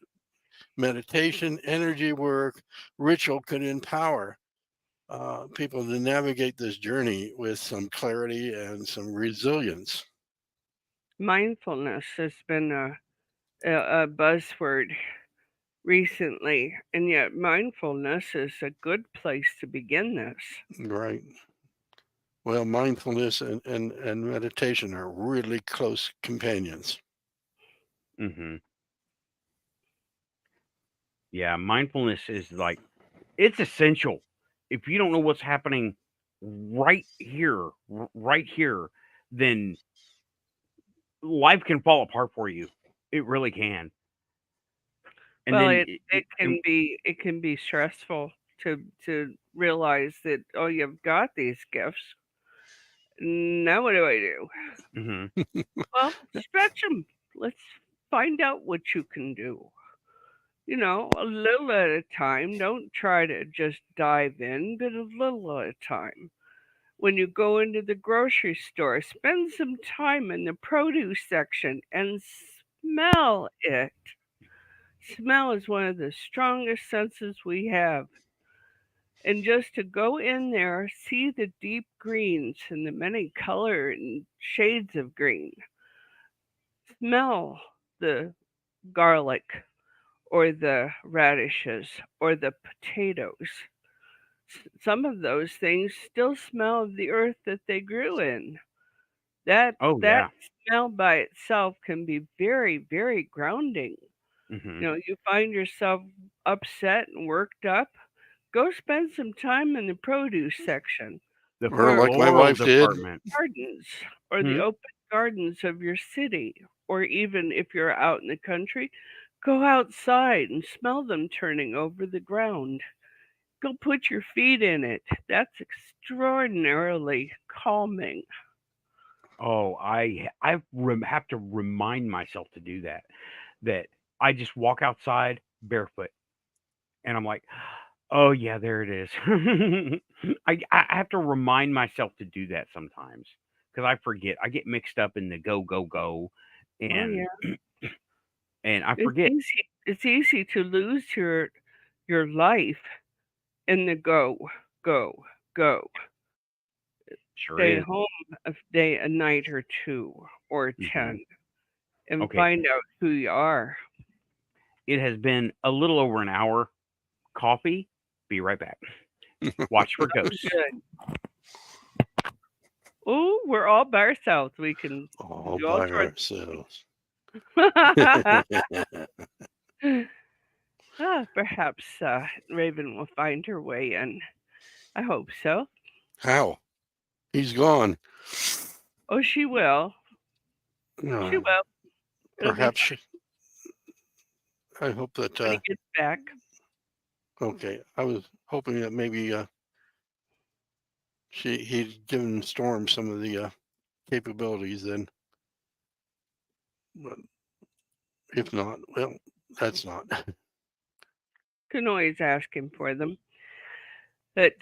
meditation, energy work, ritual can empower people to navigate this journey with some clarity and some resilience. Mindfulness has been a buzzword recently, and yet mindfulness is a good place to begin this. Right. Well, mindfulness and meditation are really close companions. Mm-hmm. Yeah, mindfulness is like it's essential. If you don't know what's happening right here, right here, then life can fall apart for you. It really can. And Well, then, it can be stressful to realize that, oh, you've got these gifts. Now what do I do? mm-hmm. Well, stretch them. Let's find out what you can do. A little at a time. Don't try to just dive in, but a little at a time. When you go into the grocery store, spend some time in the produce section and smell it. Smell is one of the strongest senses we have. And just to go in there, see the deep greens and the many color and shades of green. Smell the garlic or the radishes or the potatoes. Some of those things still smell of the earth that they grew in. Oh That yeah. smell by itself can be very, very grounding. Mm-hmm. You find yourself upset and worked up, go spend some time in the produce section The Or or like my floral wife did. department. gardens or the Hmm? open gardens of your city. Or even if you're out in the country, go outside and smell them turning over the ground. Go put your feet in it. That's extraordinarily calming. Oh, have to remind myself to do that. That I just walk outside barefoot, and I'm like, oh yeah, there it is. I have to remind myself to do that sometimes because I forget. I get mixed up in the go go go, Oh and yeah. I forget. It's easy to lose your life in the go, go, go. Sure Stay is. home a night or two or Hmm. 10 and Okay, find out who you are. it has been a little over an hour. Coffee. Be right back. Watch for ghosts. Good. Oh, we're all by ourselves. We can All do all by sorts. ourselves. Perhaps Raven will find her way in. I hope so. How? He's gone. Oh, she will. She No, will. It'll be perhaps fine she. I hope that. when he gets back. Okay, I was hoping that maybe he'd given Storm some of the capabilities then, but if not, well, that's not. Can always ask him for them. But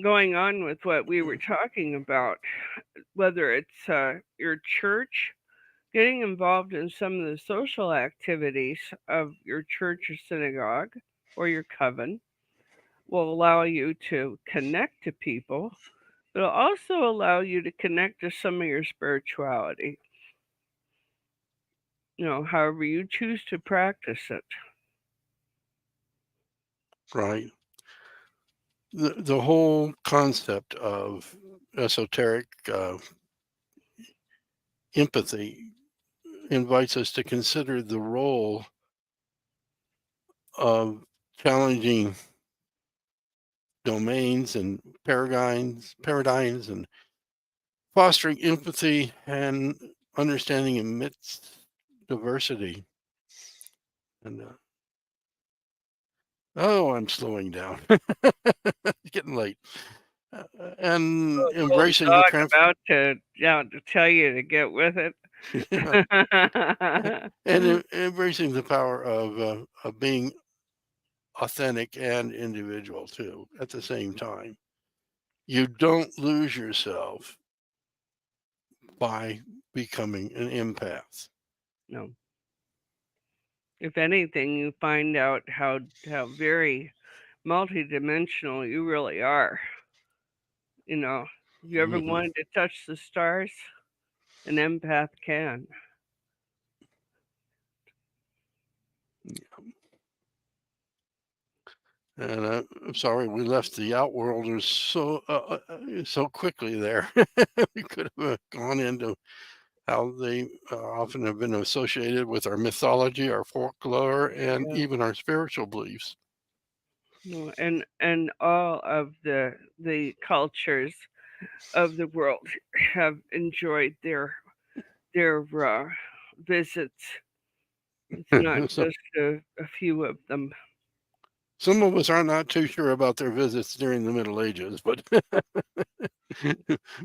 going on with what we were talking about, whether it's your church, getting involved in some of the social activities of your church or synagogue or your coven will allow you to connect to people. It'll also allow you to connect to some of your spirituality, however you choose to practice it. Right. The whole concept of esoteric empathy invites us to consider the role of challenging domains and paradigms and fostering empathy and understanding amidst diversity. And oh, I'm slowing down. It's getting late. And Old embracing the dog about to tell you to get with it. and embracing the power of being authentic and individual too at the same time. You don't lose yourself by becoming an empath. No. If anything, you find out how very multidimensional you really are. If you ever Mhm. wanted to touch the stars, an empath can. And I'm sorry we left the Outworlders so quickly there. We could have gone into how they often have been associated with our mythology, our folklore, and even our spiritual beliefs. And all of the cultures of the world have enjoyed their visits. It's not just a few of them. Some of us are not too sure about their visits during the Middle Ages, but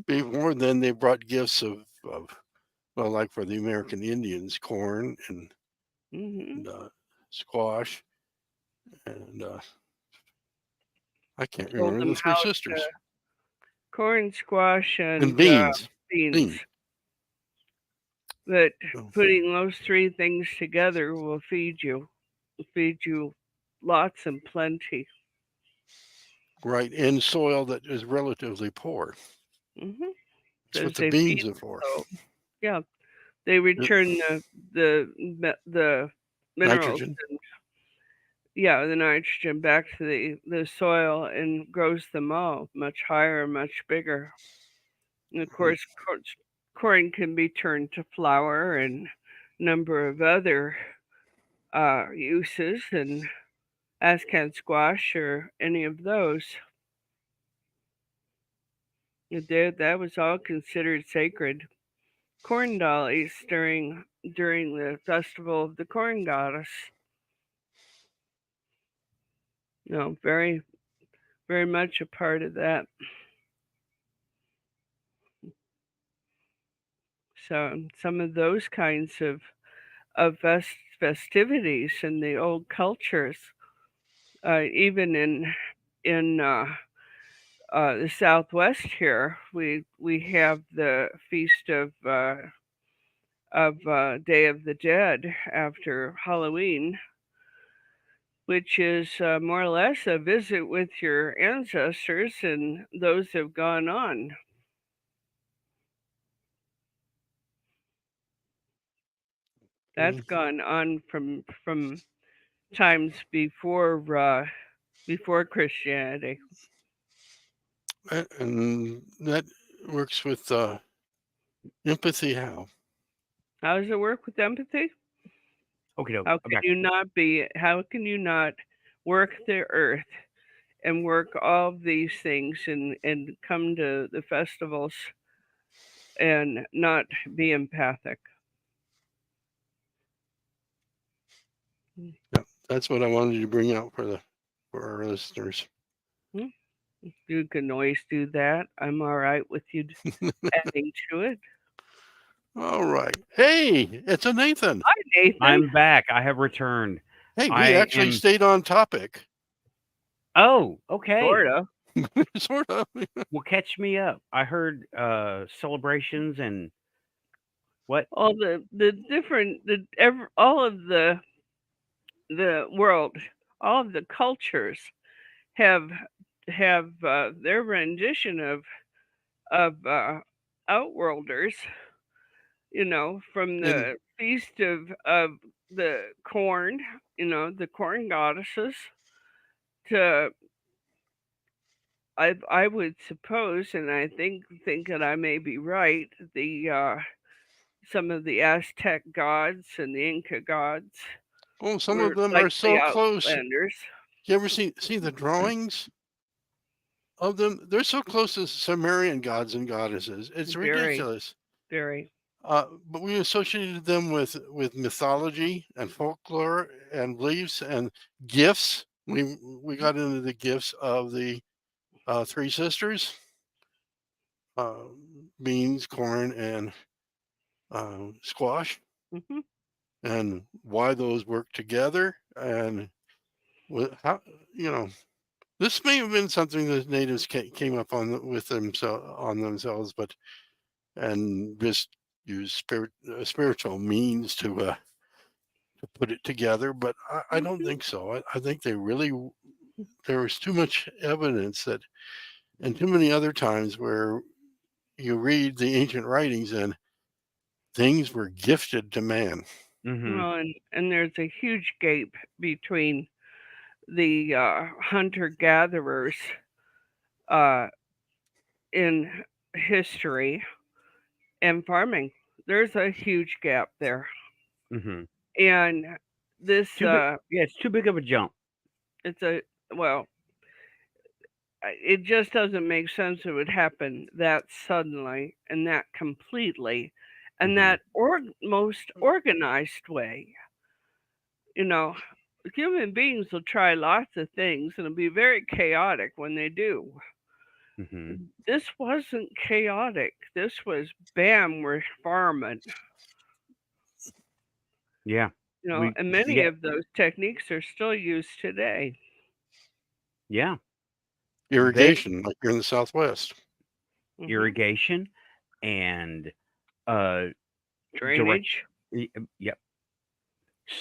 before then they brought gifts of well, like for the American Indians, corn and, squash, and I can't remember the three sisters. Corn, squash, and beans. Beans. That putting those three things together will feed you lots and plenty. Right, in soil that is relatively poor. That's what the beans are for. Yeah, they return the minerals nitrogen. The nitrogen back to the soil and grows them all much higher, much bigger. And of course, corn can be turned to flour and a number of other uses, and as can squash or any of those. That was all considered sacred. Corn dollies during the festival of the corn goddess. Very, very much a part of that. So some of those kinds of festivities in the old cultures, even in the Southwest here, we have the feast of Day of the Dead after Halloween, which is more or less a visit with your ancestors and those have gone on. That's gone on from times before Christianity. And that works with empathy. How does it work with empathy? Okay, how can you not work the earth and work all of these things and come to the festivals and not be empathic? Yeah, that's what I wanted to bring out for our listeners. You can always do that. I'm all right with you adding to it. All right. Hey, it's a Nathan. Hi, Nathan. I'm back. I have returned. Hey, we actually stayed on topic. Oh, okay. Sort of. Well, catch me up. I heard celebrations and what? All the different all of the world, all of the cultures have their rendition of outworlders. From the feast of the corn, the corn goddesses, to I would suppose, and I think that I may be right, the some of the Aztec gods and the Inca gods. Oh, some of them are so close. Outlanders. You ever see the drawings of them? They're so close to Sumerian gods and goddesses. It's ridiculous. Very. But we associated them with mythology and folklore and beliefs and gifts. We got into the gifts of the three sisters: beans, corn, and squash, and why those work together, and how this may have been something that natives came up with themselves, but and just use spiritual means to put it together. But I don't think so. I think there was too much evidence that, and too many other times where you read the ancient writings and things were gifted to man. Well, and there's a huge gap between the hunter-gatherers in history and farming. There's a huge gap there. Mm-hmm. And this, it's too big of a jump. it's a, well, it just doesn't make sense it would happen that suddenly and that completely and that most organized way. You know, human beings will try lots of things and it'll be very chaotic when they do. Mm-hmm. This wasn't chaotic. This was bam, we're farming. Yeah. And many of those techniques are still used today. Yeah. Irrigation, like here in the Southwest. Irrigation and drainage. Yep.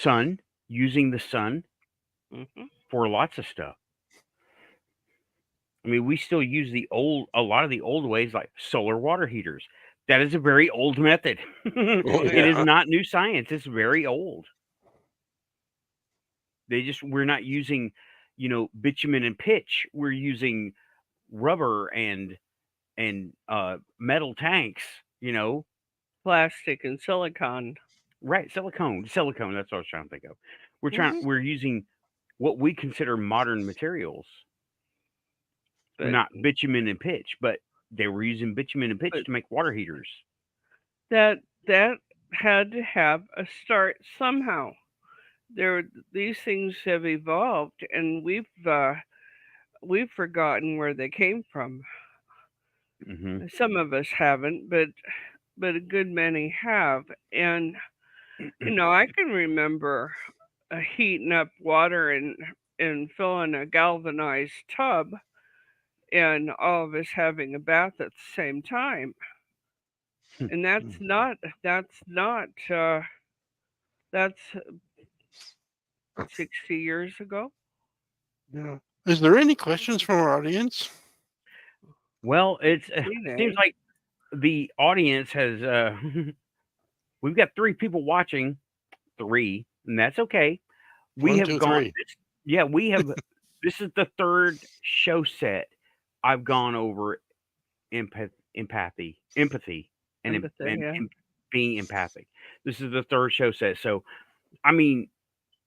Sun, using the sun for lots of stuff. I mean, we still use a lot of the old ways, like solar water heaters. That is a very old method. It is not new science. It's very old. We're not using, bitumen and pitch. We're using rubber and metal tanks, plastic and silicone. Right, silicone. That's what I was trying to think of. We're using what we consider modern materials, but not bitumen and pitch, but they were using bitumen and pitch to make water heaters. That had to have a start somehow. These things have evolved, and we've forgotten where they came from. Some of us haven't, but a good many have. And I can remember heating up water and filling a galvanized tub, and all of us having a bath at the same time. And that's 60 years ago. Yeah. Is there any questions from our audience? Well, it seems like the audience has. We've got 3 people watching, 3, and that's okay. We have gone. We have. This is the 3rd show set I've gone over empathy, and being empathic. This is the 3rd show set, so I mean,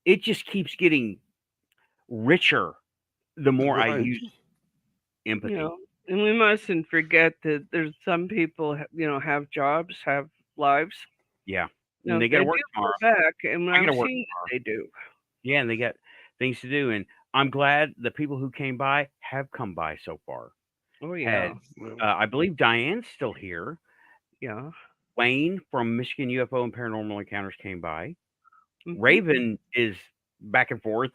it just keeps getting richer the more I use empathy. And we mustn't forget that there's some people, have jobs, have lives. Yeah, and they got to work tomorrow. Back, and I'm seeing what they do. Yeah, and they got things to do, and I'm glad the people who came by have come by so far. Oh yeah. I believe Diane's still here. Yeah. Wayne from Michigan UFO and Paranormal Encounters came by. Raven is back and forth.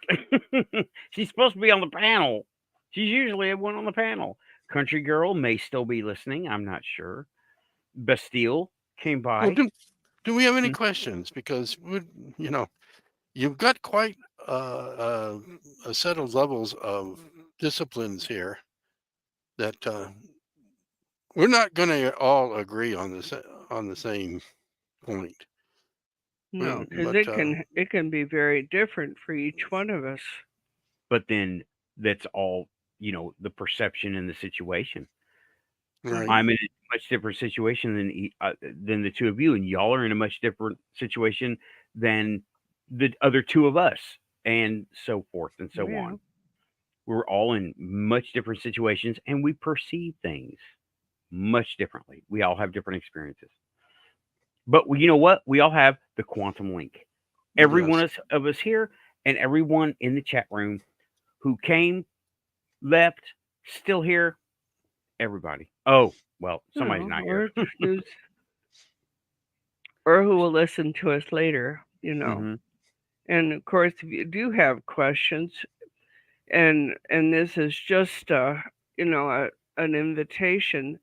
She's supposed to be on the panel. She's usually the one on the panel. Country Girl may still be listening. I'm not sure. Bastille came by. Well, do we have any questions? Because you've got quite a set of levels of disciplines here that we're not going to all agree on the same point. No, because it can be very different for each one of us. But then that's all the perception and the situation. Right. I'm in a much different situation than the 2 of you, and y'all are in a much different situation than the other 2 of us, and so forth and so on. We're all in much different situations, and we perceive things much differently. We all have different experiences. But you know what? We all have the quantum link. Every one of us here and everyone in the chat room who came, left, still here, everybody. Oh, well, somebody's not here. Or who will listen to us later, And of course, if you do have questions, and this is just an invitation,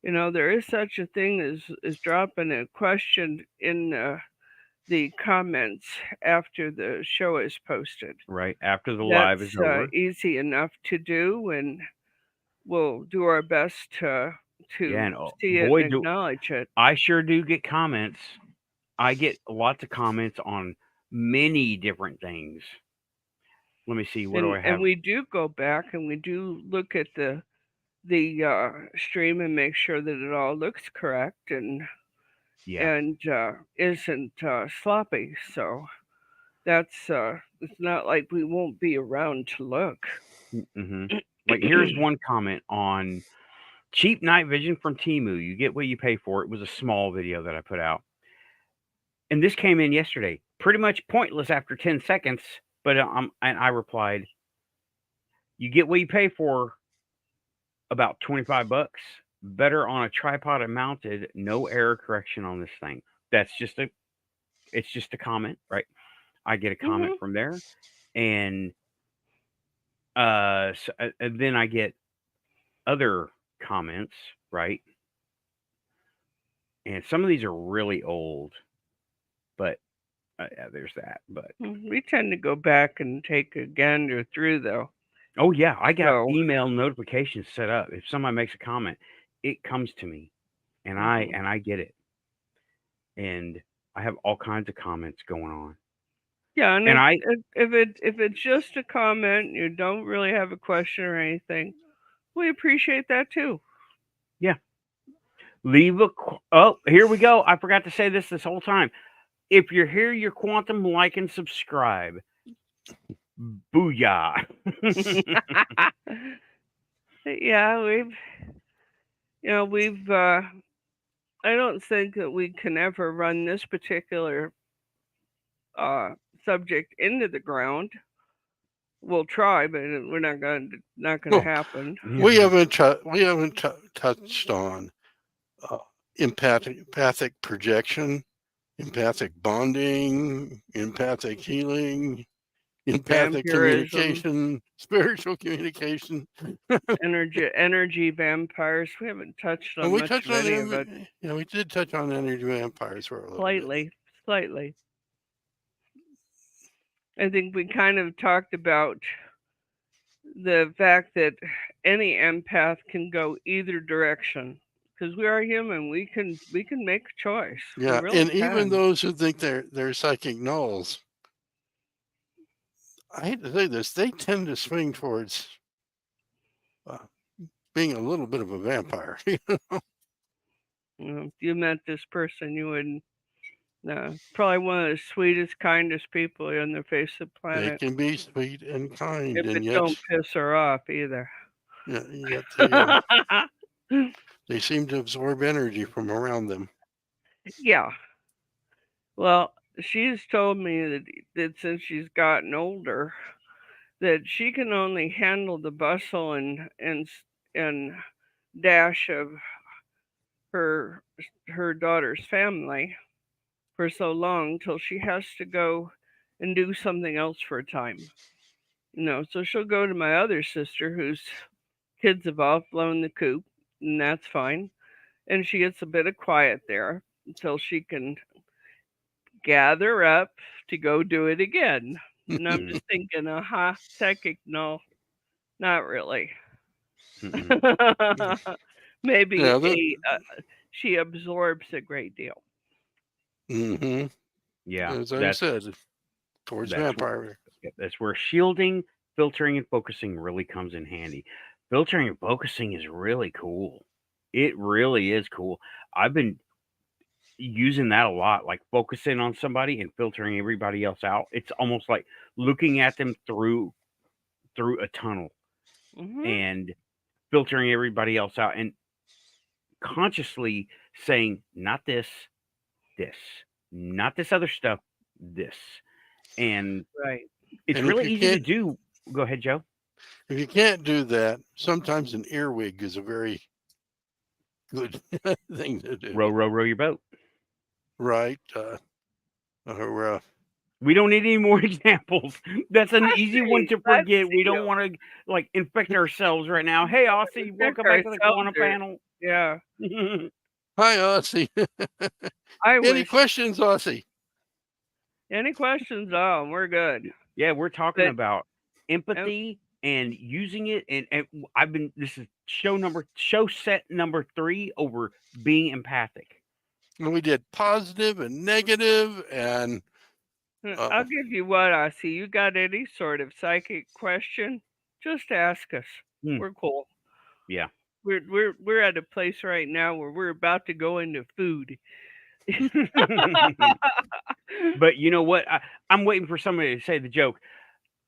there is such a thing as dropping a question in the comments after the show is posted. Right, after the live is over. Easy enough to do, and we'll do our best to see it and acknowledge it. I sure do get comments. I get lots of comments on many different things. Let me see. What do I have? And we do go back and we do look at the stream and make sure that it all looks correct and isn't sloppy. So that's it's not like we won't be around to look. Like, here's one comment on cheap night vision from Temu. You get what you pay for. It was a small video that I put out. And this came in yesterday. Pretty much pointless after 10 seconds. But and I replied, you get what you pay for, about $25. Better on a tripod and mounted. No error correction on this thing. That's just it's just a comment, right? I get a comment from there. And and then I get other comments, right? And some of these are really old, but yeah, there's that. But we tend to go back and take a gander through, though. Oh yeah, I got email notifications set up. If somebody makes a comment, it comes to me, and I get it, and I have all kinds of comments going on. Yeah, and if it's just a comment, you don't really have a question or anything, we appreciate that too. Yeah. Leave a oh, here we go. I forgot to say this whole time. If you're here, you're quantum, like and subscribe. Booyah. Yeah, we've I don't think that we can ever run this particular subject into the ground. We'll try, but we're not going to happen. We haven't touched on empathic projection, empathic bonding, empathic healing, empathic communication, spiritual communication, energy vampires. We haven't touched on much of any of it. Yeah, we did touch on energy vampires for a little bit. Slightly. I think we kind of talked about the fact that any empath can go either direction because we are human. We can make a choice. Yeah, really and even those who think they're psychic nulls, I hate to say this, they tend to swing towards being a little bit of a vampire. If you met this person, you wouldn't. Probably one of the sweetest, kindest people on the face of the planet. They can be sweet and kind, if and it yet don't piss her off either. Yeah, yet they seem to absorb energy from around them. Yeah. Well, she's told me that since she's gotten older, that she can only handle the bustle and dash of her daughter's family for so long till she has to go and do something else for a time. So she'll go to my other sister whose kids have all flown the coop, and that's fine. And she gets a bit of quiet there until she can gather up to go do it again. And I'm just thinking, psychic, no, not really. Maybe she absorbs a great deal. Mm-hmm. Yeah, as I said, towards vampire. That's where shielding, filtering, and focusing really comes in handy. Filtering and focusing is really cool. It really is cool. I've been using that a lot, like focusing on somebody and filtering everybody else out. It's almost like looking at them through a tunnel and filtering everybody else out and consciously saying, not this, not this other stuff, this. And it's really easy to do. Go ahead, Joe. If you can't do that, sometimes an earwig is a very good thing to do. Row your boat. Right. We don't need any more examples. That's an easy one to forget. We don't want to infect ourselves right now. Hey, Aussie, welcome back to the Quantum Panel. Yeah. Hi, Aussie. Any questions, Aussie? Any questions? Oh, we're good. Yeah, we're talking about empathy and using it. And this is show set number 3 over being empathic. And we did positive and negative and I'll give you what, Ossie. You got any sort of psychic question? Just ask us. Hmm. We're cool. Yeah. We're at a place right now where we're about to go into food. But you know what? I'm waiting for somebody to say the joke.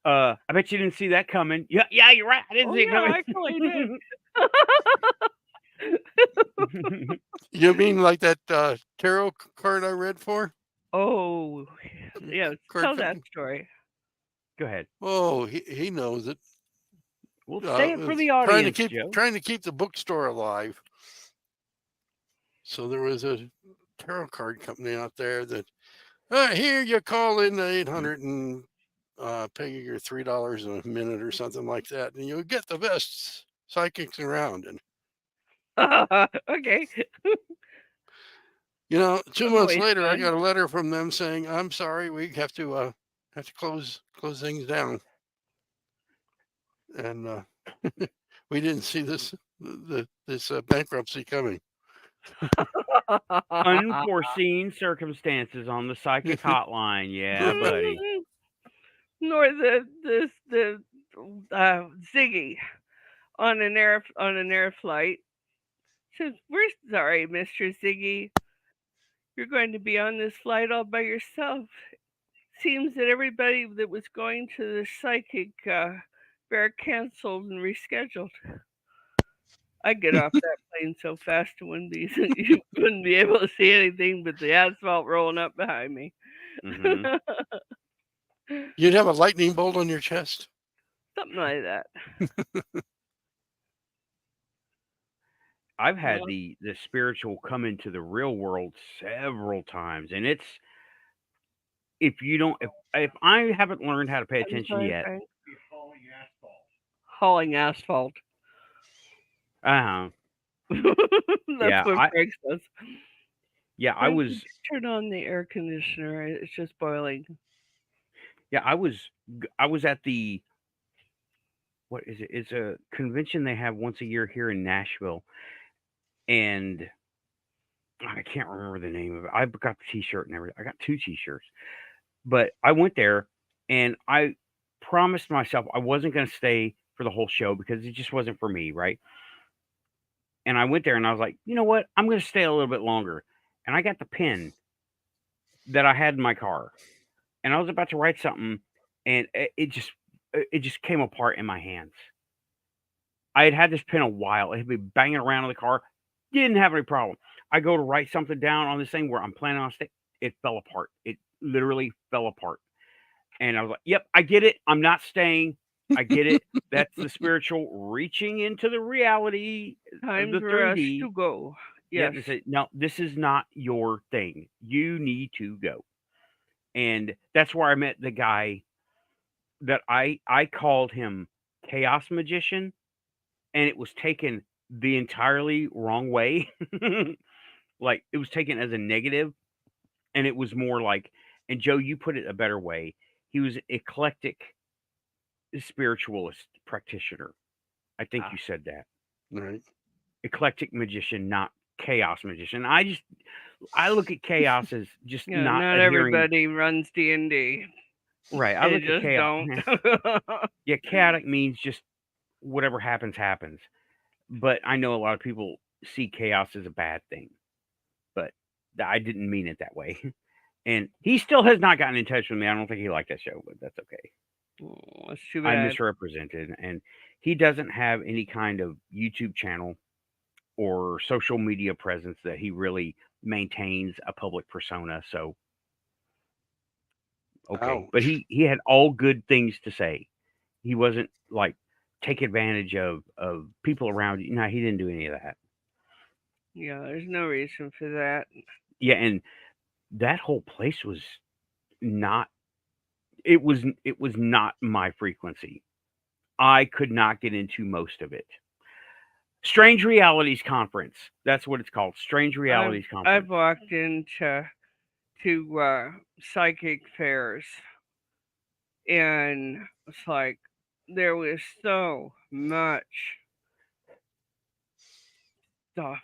I bet you didn't see that coming. Yeah, you're right. I didn't see it yeah, coming. I totally did. You mean like that tarot card I read for? Oh, yeah. Card Tell that company? story. Go ahead. Oh, he knows it. We'll say it for the trying to audience, Joe. keep the bookstore alive. So there was a tarot card company out there that here you call in the 800 and pay your $3 a minute or something like that, and you'll get the best psychics around. And Okay. 2 months Voice later, I done. got a letter from them saying, "I'm sorry, we have to close things down." And we didn't see this bankruptcy coming. Unforeseen circumstances on the psychic hotline. Yeah, buddy. Nor the Ziggy on an air flight says, "We're sorry, Mr. Ziggy. You're going to be on this flight all by yourself. Seems that everybody that was going to the psychic fair canceled and rescheduled." I get off that plane so fast you wouldn't be able to see anything but the asphalt rolling up behind me. Mhm. You'd have a lightning bolt on your chest. Something like that. I've had Well, the spiritual come into the real world several times, and it's if you don't if I haven't learned how to pay I'm attention sorry, yet, Frank. Hauling asphalt. uh That's yeah, what Frank says. I Frank, was would you turn on the air conditioner? It's just boiling. I was at the what is it? It's a convention they have once a year here in Nashville, and I can't remember the name of it. I got the T-shirt and everything. I got 2 T-shirts, but I went there and I promised myself I wasn't going to stay for the whole show because it just wasn't for me, right? And I went there and I was like, you know what? I'm going to stay a little bit longer. And I got the pen that I had in my car, and I was about to write something, and it just came apart in my hands. I had this pen a while. It had been banging around in the car. Didn't have any problem. I go to write something down on this thing where I'm planning on staying. It fell apart. It literally fell apart. And I was like, yep, I get it. I'm not staying. I get it. That's the spiritual reaching into the reality of Time the for us 3D. to go. Yeah, Yes. they say, no, this is not your thing. You need to go. And that's where I met the guy that I called him Chaos Magician, and it was taken the entirely wrong way. Like it was taken as a negative, and it was more like, and Joe, you put it a better way. He was an eclectic spiritualist practitioner. I think you said that. Right. Eclectic magician, not chaos magician. I look at chaos as just Yeah, not not adhering. everybody runs D&D. Right. I They look at just chaos. don't. Yeah, chaotic means just whatever happens, happens. But I know a lot of people see chaos as a bad thing. But I didn't mean it that way. And he still has not gotten in touch with me. I don't think he liked that show, but that's okay. Oh, that's too I bad. misrepresented. And he doesn't have any kind of YouTube channel or social media presence that he really maintains a public persona. So, okay. But Ouch. he had all good things to say. He wasn't like take advantage of people around you. No, he didn't do any of that. Yeah, there's no reason for that. Yeah, and that whole place was not it was not my frequency. I could not get into most of it. Strange Realities Conference. That's what it's called. Strange Realities I've Conference. walked into psychic fairs, and it's like there was so much stuff.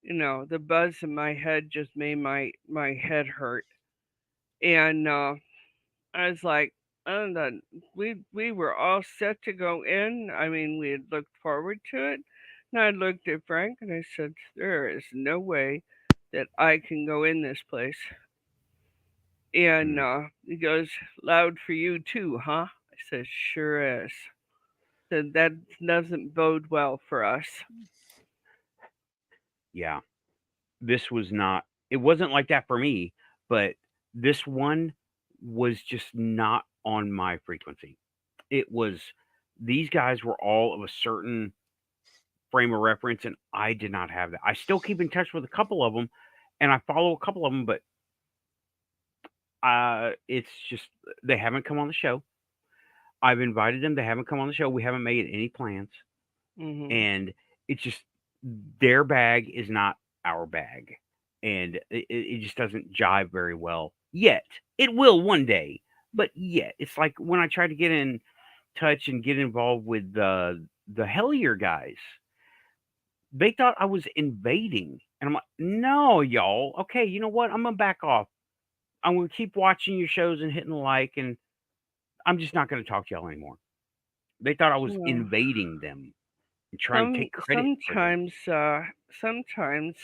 The buzz in my head just made my head hurt. And I was like, oh, we were all set to go in. I mean, we had looked forward to it. And I looked at Frank and I said, there is no way that I can go in this place. And he goes, loud for you too, huh? I said, sure is. Said that doesn't bode well for us. Yeah. This was not, it wasn't like that for me, but this one was just not on my frequency. It was, these guys were all of a certain frame of reference, and I did not have that. I still keep in touch with a couple of them, and I follow a couple of them, but it's just they haven't come on the show. I've invited them. They haven't come on the show. We haven't made any plans, and it's just their bag is not our bag, and it just doesn't jive very well yet. It will one day, but yet it's like when I try to get in touch and get involved with the Hellier guys. They thought I was invading, and I'm like, no, y'all. Okay, you know what? I'm gonna back off. I'm gonna keep watching your shows and hitting like, and I'm just not gonna talk to y'all anymore. They thought I was Well, invading them and trying to take credit for them. sometimes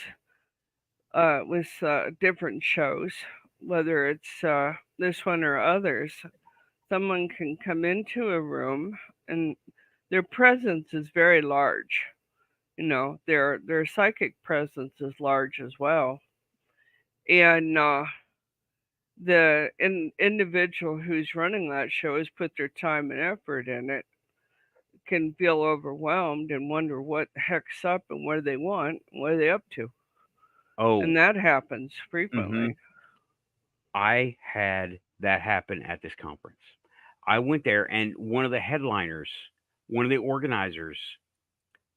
with different shows, whether it's this one or others, someone can come into a room and their presence is very large. You know, their psychic presence is large as well, and the individual who's running that show has put their time and effort in it, can feel overwhelmed and wonder what the heck's up and what do they want, what are they up to, Oh, and that happens hmm frequently. I had that happen at this conference. I went there, and one of the headliners, one of the organizers,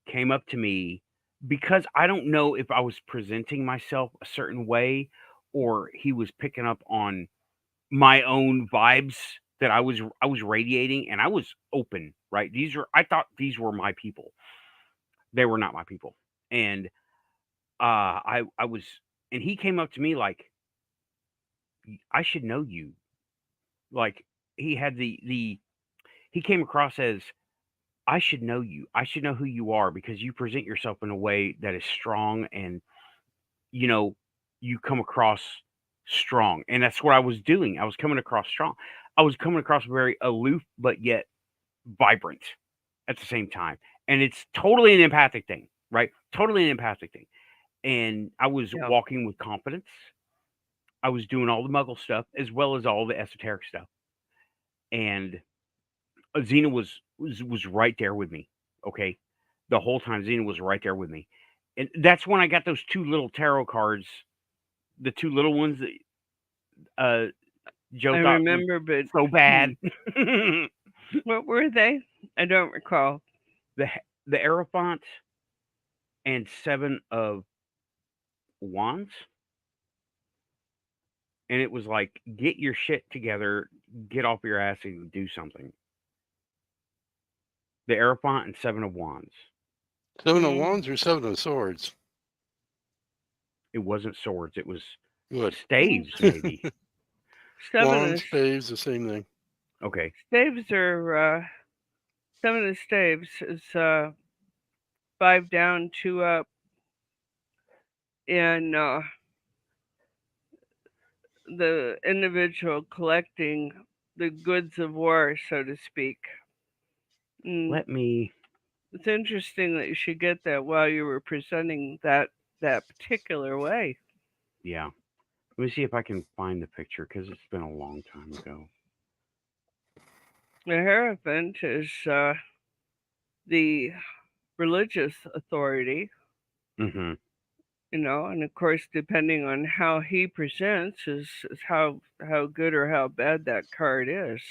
came up to me because I don't know if I was presenting myself a certain way or he was picking up on my own vibes that I was radiating, and I was open, right? I thought these were my people. They were not my people. And I was, and he came up to me like, I should know you. Like, he had he came across as, I should know you. I should know who you are because you present yourself in a way that is strong, and you know, you come across strong. And that's what I was doing. I was coming across strong. I was coming across very aloof, but yet vibrant at the same time. And it's totally an empathic thing, right? Totally an empathic thing. And I was Yeah. walking with confidence. I was doing all the muggle stuff as well as all the esoteric stuff. And Xena was right there with me. Okay. The whole time Xena was right there with me. And that's when I got those two little tarot cards, the two little ones that Joe I thought was remember, but so bad. what were they? I don't recall. The Aerophant and 7 of Wands. And it was like, get your shit together, get off your ass and do something. The Aerophant and 7 of Wands. 7 of Wands or 7 of Swords? Mm. It wasn't swords, it was Good. staves, maybe. Wands, staves, the same thing. Okay. Staves are 7 of staves is 5 down, 2 up, and the individual collecting the goods of war, so to speak. Let me. It's interesting that you should get that while you were presenting that particular way. Yeah. Let me see if I can find the picture because it's been a long time ago. The Hierophant is the religious authority, Mm-hmm. you know, and of course, depending on how he presents, is how good or how bad that card is.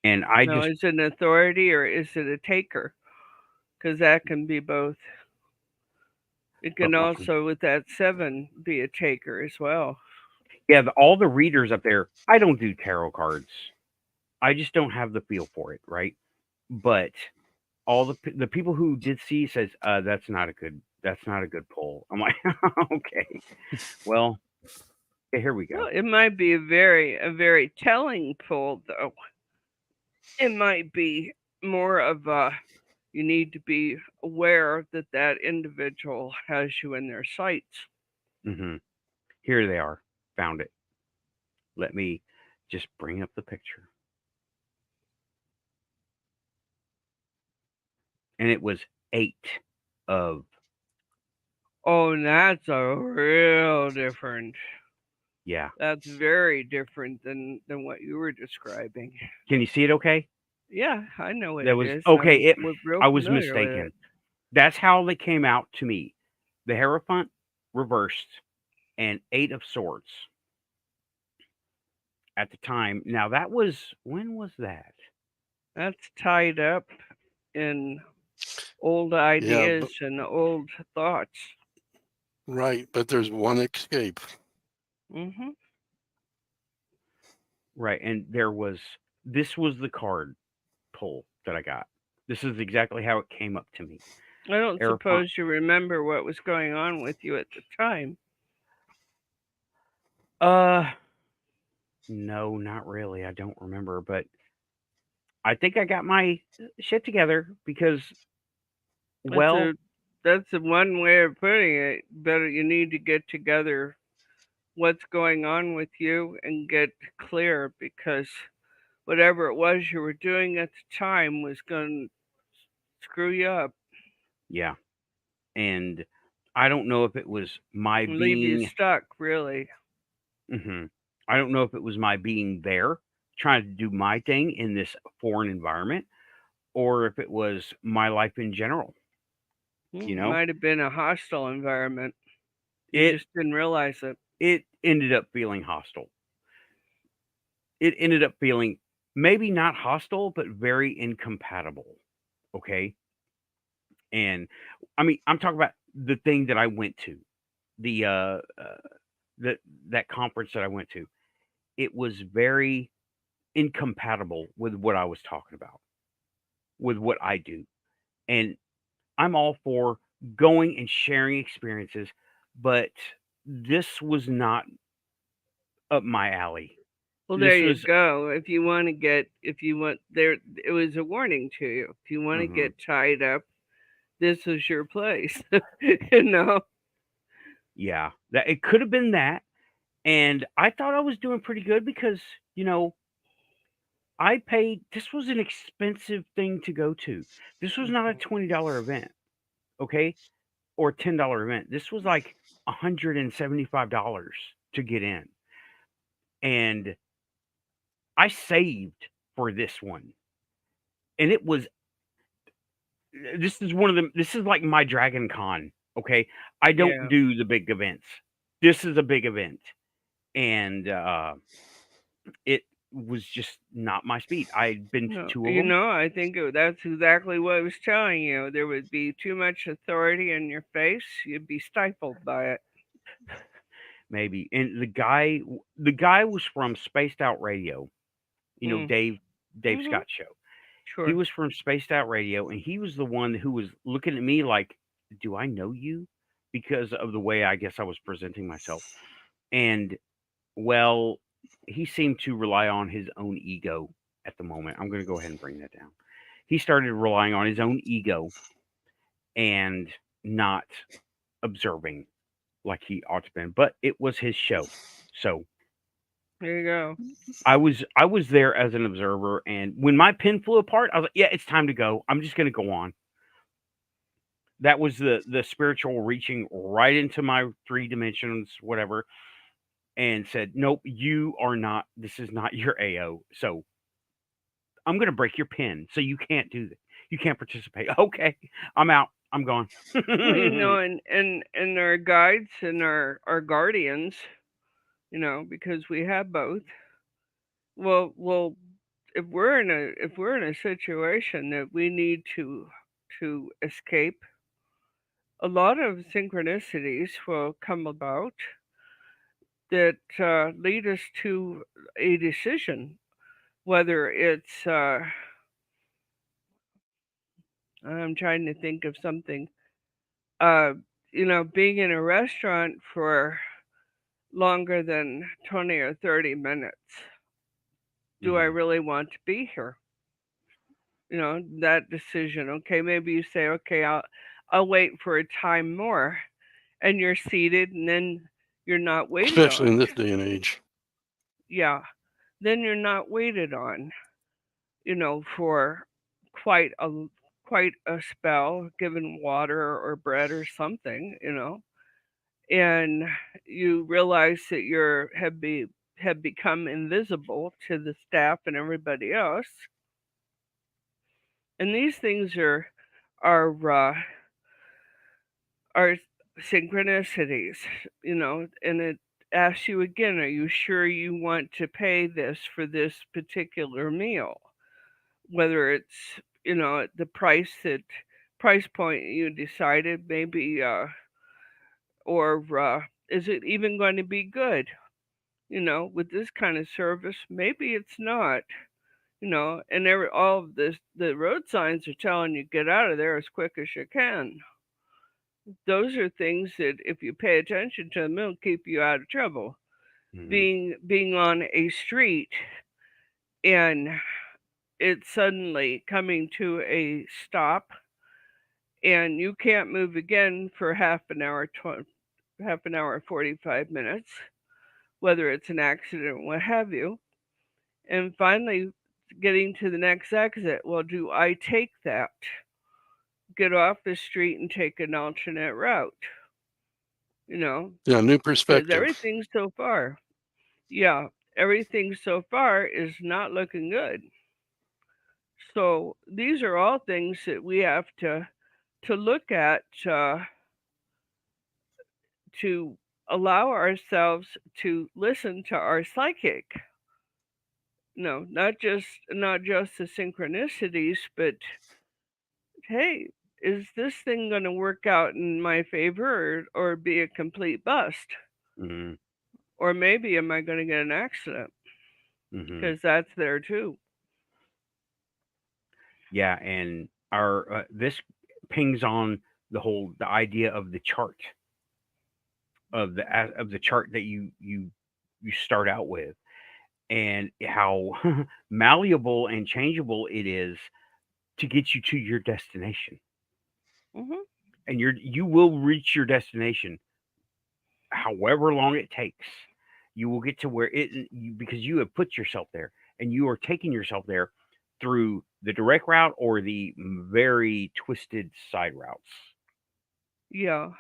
And I Now, just. is it an authority or is it a taker? Because that can be both. It can also, with that 7, be a taker as well. Yeah, all the readers up there, I don't do tarot cards. I just don't have the feel for it, right? But all the people who did see says that's not a good pull. I'm like, okay, well, Okay, here we Well, go. it might be a very telling pull, though. It might be more of a you need to be aware that that individual has you in their sights. Hmm. Here they are. Found it. Let me just bring up the picture. And it was 8 of, Oh, that's a real different. yeah. That's very different than what you were describing. Can you see it okay? Yeah, I know what That it was is. okay. Real I was familiar with it. mistaken. That's how they came out to me. The Hierophant reversed and 8 of Swords at the time. Now that was, when was that? That's tied up in old Yeah, ideas and old thoughts. right. But there's one escape. Hmm. Right, and this was the card pull that I got. This is exactly how it came up to me. I don't Hierophant. suppose you remember what was going on with you at the time. Uh, no, not really. I don't remember, but I think I got my shit together because, That's well, a that's a one way of putting it. Better you need to get together what's going on with you and get clear because whatever it was you were doing at the time was going to screw you up yeah, and I don't know if it was my and leave you being. stuck, really. Mhm. I don't know if it was my being there, trying to do my thing in this foreign environment, or if it was my life in general. You know, Might have been a hostile environment. You it just didn't realize it. it ended up feeling hostile. It ended up feeling maybe not hostile, but very incompatible. Okay, and I mean, I'm talking about the thing that I went to, the that that conference that I went to. It was very incompatible with what I was talking about, with what I do. And I'm all for going and sharing experiences, but this was not up my alley. Well, there This you was, go. If you want, there, it was a warning to you. If you want to mhm, get tied up, this is your place. you know. yeah, that it could have been that. And I thought I was doing pretty good because, you know, I paid, this was an expensive thing to go to. This was not a $20 event, okay, or $10 event. This was like $175 to get in. And I saved for this one. And it was, this is one of them, this is like my Dragon Con, okay? I don't Yeah. do the big events. This is a big event. And it was just not my speed. I'd been to No, 2 of them, I think that's exactly what I was telling you. There would be too much authority in your face. You'd be stifled by it. maybe. And the guy was from Spaced Out Radio, you know, Mm. Dave Mhm. Scott's show. He Sure. was from Spaced Out Radio, and he was the one who was looking at me like, "Do I know you?" Because of the way I guess I was presenting myself. And well, he seemed to rely on his own ego at the moment. I'm going to go ahead and bring that down. He started relying on his own ego and not observing like he ought to been. But it was his show, so There you go. I was there as an observer. And when my pin flew apart, I was like, "Yeah, it's time to go. I'm just going to go on." That was the spiritual reaching right into my 3 dimensions, whatever, and said, "Nope, you are not. This is not your AO. So I'm gonna break your pin, so you can't do that. You can't participate." Okay, I'm out. I'm gone. Well, and our guides and our guardians, because we have both. Well, if we're in a situation that we need to escape, a lot of synchronicities will come about that lead us to a decision, whether it's I'm trying to think of something. Uh, being in a restaurant for longer than 20 or 30 minutes. Do I Mhm. really want to be here? That decision. Okay, maybe you say, okay, I'll wait for a time more, and you're seated, and then you're not waited especially in on. this day and age. Yeah, then you're not waited on. For quite a quite a spell, given water or bread or something. And you realize that have become invisible to the staff and everybody else. And these things are are synchronicities, and it asks you again, are you sure you want to pay this for this particular meal? Whether it's, the price point you decided, maybe, or is it even going to be good? With this kind of service, maybe it's not. And all of this, the road signs are telling you get out of there as quick as you can. Those are things that, if you pay attention to them, it'll keep you out of trouble. Mhm. Being on a street and it's suddenly coming to a stop, and you can't move again for half an hour, 45 minutes, whether it's an accident or what have you. And finally, getting to the next exit. Well, do I take that? Get off the street and take an alternate route? You know, Yeah, new because perspective. everything so far is not looking good. So these are all things that we have to look at, to allow ourselves to listen to our psychic. No, not just the synchronicities, but hey, is this thing going to work out in my favor, or be a complete bust? Mhm. Or maybe am I going to get an accident? Mhm. Because that's there too. Yeah, and our this pings on the idea of the chart of the chart that you start out with, and how malleable and changeable it is to get you to your destination. Hmm. And you will reach your destination however long it takes. You will get to where because you have put yourself there, and you are taking yourself there through the direct route or the very twisted side routes. Yeah.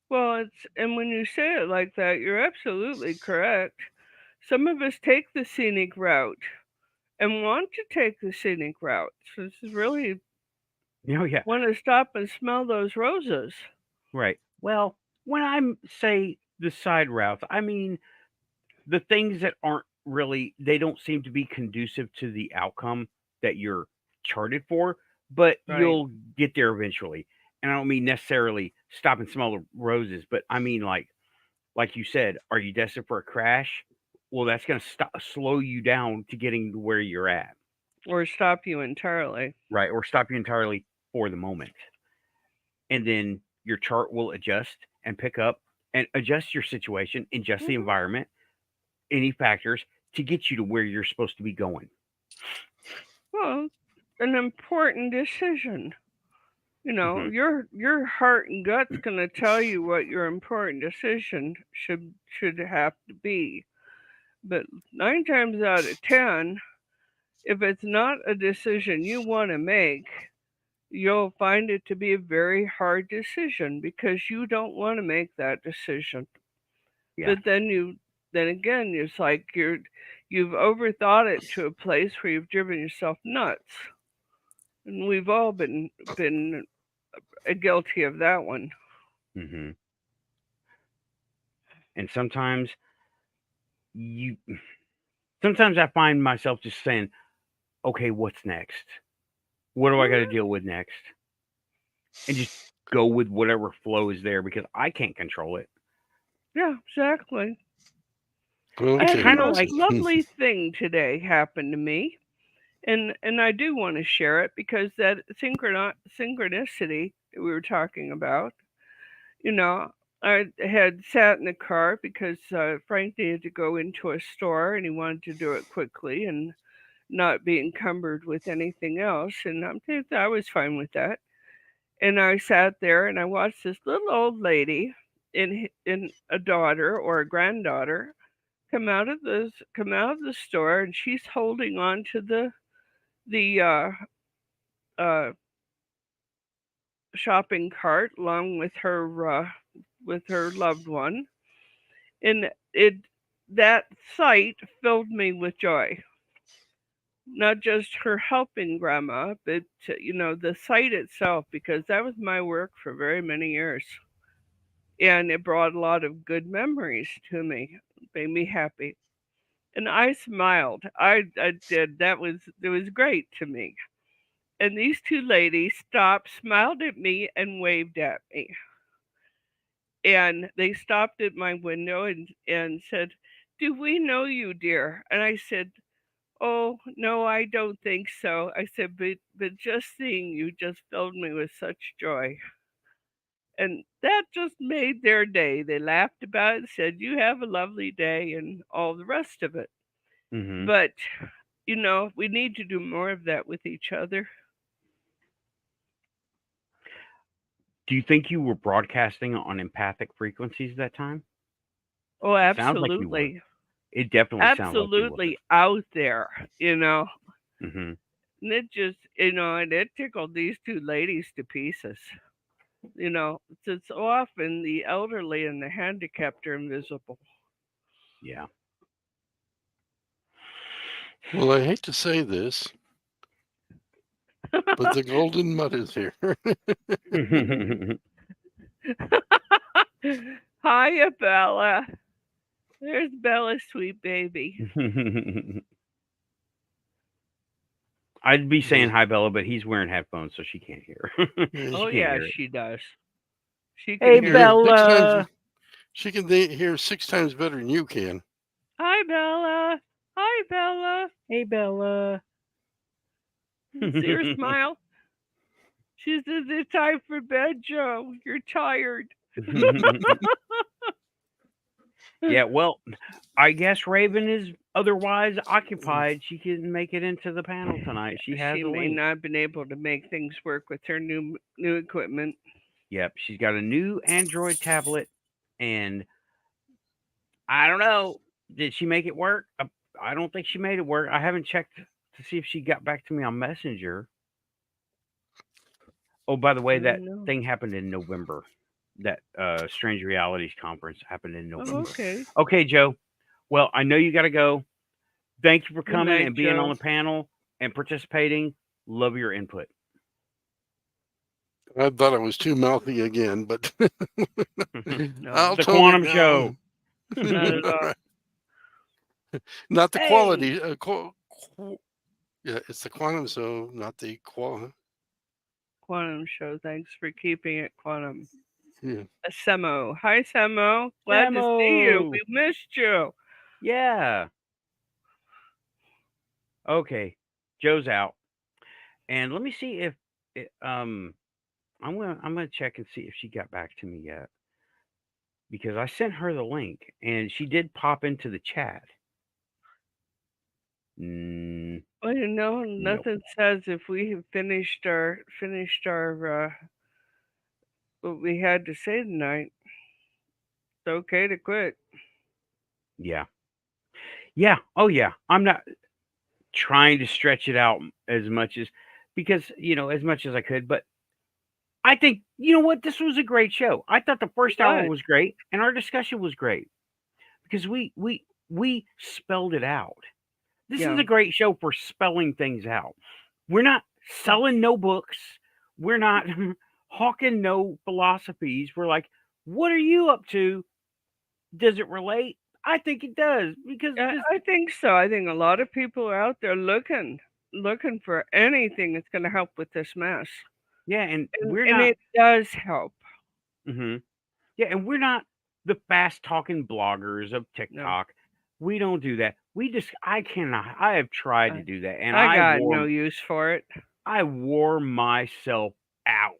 Well, and when you say it like that, you're absolutely correct. Some of us take the scenic route and want to take the scenic route. So this is really Yeah, want to stop and smell those roses. right. Well, when I'm say the side routes, I mean the things that aren't really, they don't seem to be conducive to the outcome that you're charted for, but Right. you'll get there eventually. And I don't mean necessarily stop and smell the roses, but I mean like you said, are you destined for a crash? Well, that's going to slow you down to getting to where you're at, Or stop you entirely. right? Or stop you entirely for the moment. And then your chart will adjust and pick up and adjust your situation, adjust the Hmm. environment, any factors to get you to where you're supposed to be going. Well, an important decision. Hmm. Your heart and gut's gonna tell you what your important decision should have to be. But 9 times out of 10, if it's not a decision you want to make, you'll find it to be a very hard decision because you don't want to make that decision. Yeah. But then again, it's like you've overthought it to a place where you've driven yourself nuts. And we've all been guilty of that one. Hmm. And you, sometimes I find myself just saying, okay, what's next? What do I got to Mhm. deal with next? And just go with whatever flow is there because I can't control it. Yeah, exactly. I It's had the kind Okay. of most like, lovely thing today happen to me, and I do want to share it because that synchronicity that we were talking about, you know, I had sat in the car because Frank needed to go into a store and he wanted to do it quickly and not be encumbered with anything else. And I was fine with that. And I sat there and I watched this little old lady in a daughter or a granddaughter come out of the store, and she's holding on to the uh, shopping cart along with her loved one, and it that sight filled me with joy. Not just her helping grandma, but the sight itself, because that was my work for very many years, and it brought a lot of good memories to me, made me happy, and I smiled. I did. It was great to me. And these two ladies stopped, smiled at me, and waved at me. And they stopped at my window and said, "Do we know you, dear?" And I said, "Oh, no, I don't think so." I said, but just seeing you just filled me with such joy. And that just made their day. They laughed about it, said, "You have a lovely day," and all the rest of it. Hmm. But, we need to do more of that with each other. Do you think you were broadcasting on empathic frequencies that time? Oh, It sounds like you were. absolutely. It definitely sounds like you were. Absolutely out there, Hmm. And it just, and it tickled these two ladies to pieces. It's often the elderly and the handicapped are invisible. Yeah. Well, I hate to say this, but the golden mud is here. Hiya, Bella. There's Bella's sweet baby. I'd be saying hi, Bella, but he's wearing headphones, so she can't hear. Yeah. Oh, She can't yeah, hear it. she does. She Hey, can hear Hear you. six times. Bella. She can hear 6 times better than you can. Hi, Bella. Hi, Bella. Hey, Bella. See her smile? She says, "It's time for bed, Joe. You're tired." Yeah, well, I guess Raven is otherwise occupied. She can make it into the panel tonight. She has She a may link. not have been able to make things work with her new equipment. Yep, she's got a new Android tablet, and I don't know. Did she make it work? I don't think she made it work. I haven't checked to see if she got back to me on Messenger. Oh, by the way, that No. thing happened in November. That Strange Realities conference happened in Oh, November. okay. Okay, Joe. Well, I know you got to go. Thank you for Good coming night, and being Joe. on the panel and participating. Love your input. I thought I was too mouthy again, but No, I'll The tone Quantum it Show. down. not at all. Not the Hey! quality. Yeah, it's the quantum, so not the quality. Quantum show. Thanks for keeping it quantum. Yeah. Semo. Hi, Semo. Glad to see you. Samo. We missed you. Yeah. Okay. Joe's out. And let me see if I'm gonna check and see if she got back to me yet. Because I sent her the link and she did pop into the chat. Well, Nope. nothing says if we have finished our what we had to say tonight. It's okay to quit. Yeah. Yeah. Oh yeah. I'm not trying to stretch it out as much as because, as much as I could, but I think, you know what, this was a great show. I thought the first hour Good. was great and our discussion was great because we spelled it out. This is Yeah. a great show for spelling things out. We're not selling no books. We're not hawking no philosophies. We're like, what are you up to? Does it relate? I think it does because this, I think so. I think a lot of people are out there looking for anything that's going to help with this mess, yeah, and and we're and not. it does help. Yeah, and we're not the fast talking bloggers of No, TikTok. We don't do that. We just I cannot. I have tried to I, do that, and I got no use for it. I wore myself out.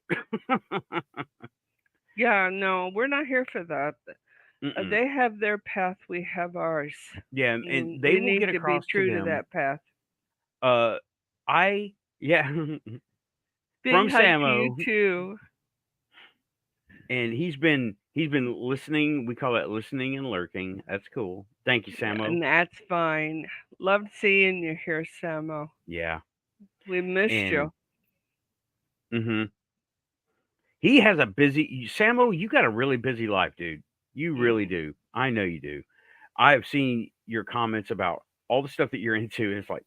Yeah, no, we're not here for that. Mm-mm. They have their path, we have ours. Yeah, and And they we will need get to be across to true to them. that path. Yeah, Big from hug to you Samo, too. and he's been listening. We call that listening and lurking. That's cool. Thank you, Yeah, Samo. and that's fine. Loved seeing you here, Samo. Yeah, We missed and you. hmm he has a busy. Samo, you got a really busy life, dude. You really do. I know you do. I have seen your comments about all the stuff that you're into. It's like,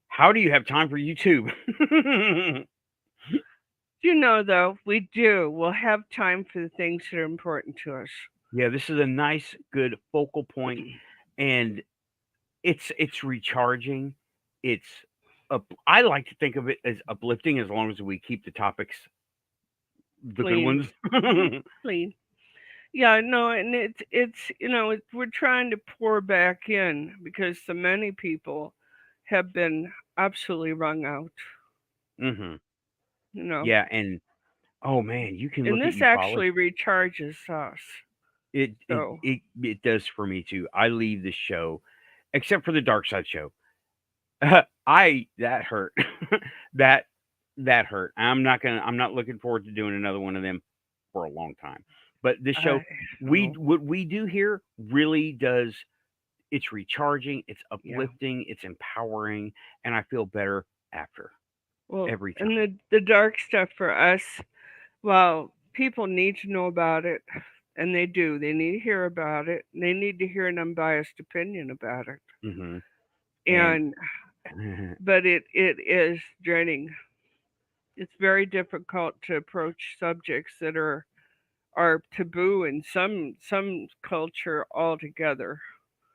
how do you have time for YouTube? You know, though, we do. We'll have time for the things that are important to us. Yeah, this is a nice, good focal point, and it's recharging. It's I like to think of it as uplifting as long as we keep the topics the good Clean. ones. Clean. Yeah, no, and we're trying to pour back in because so many people have been absolutely wrung out. hmm You know, Yeah, and oh man, you can and look at this ufology. actually recharges us. It it So it it does for me too. I leave the show, except for the Dark Side show. That hurt. that that hurt. I'm not looking forward to doing another one of them for a long time. But this show, I know. what we do here really does. It's recharging. It's Yeah. uplifting. It's empowering, and I feel better after Well, every and time. the dark stuff for us, well, people need to know about it, and they do. They need to hear about it. And they need to hear an unbiased opinion about it. hmm And And but it is draining. It's very difficult to approach subjects that are taboo in some culture altogether.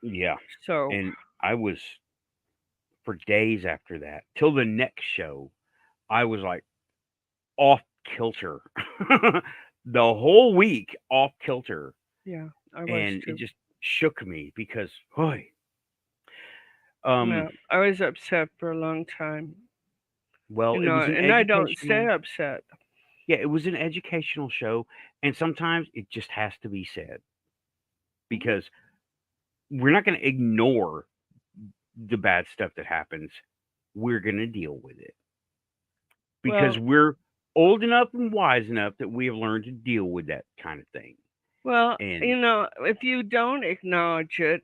yeah, So and I was for days after that till the next show. I was like off kilter. The whole week off kilter, yeah, I was and it too. just shook me because, boy, Yeah, I was upset for a long time. well, it was an And I don't stay educational. upset. Yeah, it was an educational show, and sometimes it just has to be said because we're not going to ignore the bad stuff that happens. We're going to deal with it because Well, we're old enough and wise enough that we have learned to deal with that kind of thing. well, And if you don't acknowledge it,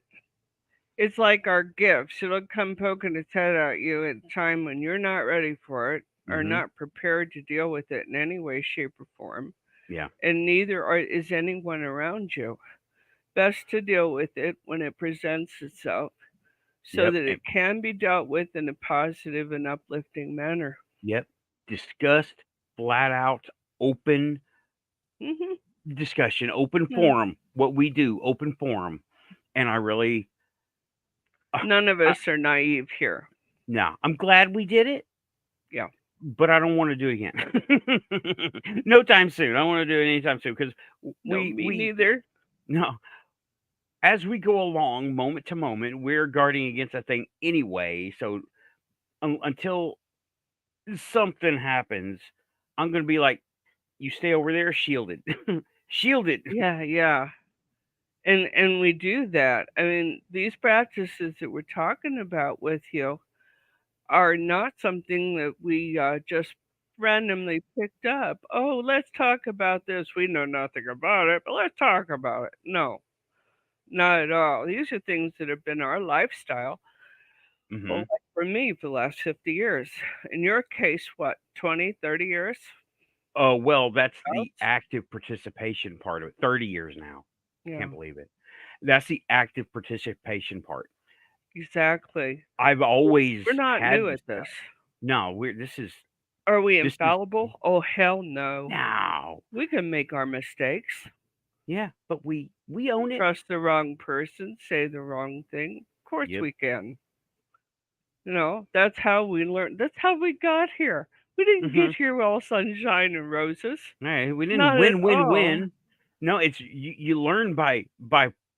it's like our gifts. It'll come poking its head at you at a time when you're not ready for it or mhm, not prepared to deal with it in any way, shape, or form. yeah, And neither is anyone around you. Best to deal with it when it presents itself so yep, that it can be dealt with in a positive and uplifting manner. yep. Discussed, flat out, open Hmm. discussion, open Yeah. forum. What we do, open forum. And I really, None of I, us are naive here. no, I'm glad we did it, Yeah. but I don't want to do it again. No time soon. I don't want to do it anytime soon because No, me we neither. no. As we go along, moment to moment, we're guarding against that thing anyway. So until something happens, I'm gonna be like, you stay over there, shielded, shielded. Yeah, yeah. And we do that. I mean, these practices that we're talking about with you are not something that we just randomly picked up. Oh, let's talk about this. We know nothing about it, but let's talk about it. No, not at all. These are things that have been our lifestyle. Well, hmm like for me, for the last 50 years. In your case, what, 20, 30 years? Oh well, that's the About? active participation part of it. 30 years now. Yeah, Can't believe it. That's the active participation part. exactly. I've always We're not had new this at this. stuff. No, Are we this is infallible? Oh, hell no. now. We can make our mistakes. Yeah, but we own it. Trust the wrong person, say the wrong thing. Of course Yep. we can. That's how we learn. That's how we got here. We didn't hmm get here all sunshine and roses. Hey, we didn't Not at all. win. No, it's you learn by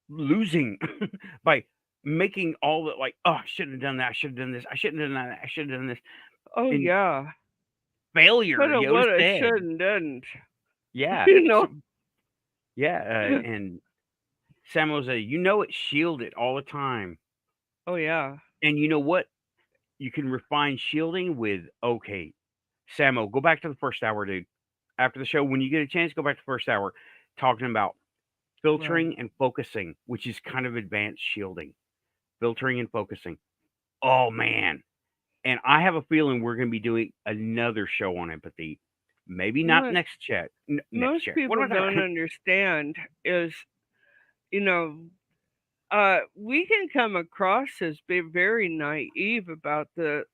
losing, by making all the like, oh, I shouldn't have done that. I should have done this. I shouldn't have done that. I should have done this. Oh And yeah. failure, Coulda, Yoda woulda, said. should, and didn't. Yeah. You know? Yeah. And Samo said, it's shielded all the time. Oh yeah. And you know what? You can refine shielding with, okay, Samo, go back to the first hour, dude. After the show, when you get a chance, go back to the first hour, talking about filtering and focusing, which is kind of advanced shielding. Filtering and focusing. Oh, man. And I have a feeling we're going to be doing another show on empathy. Maybe not What next chat. Next most chat. people don't understand is, you know, we can come across as being very naive about the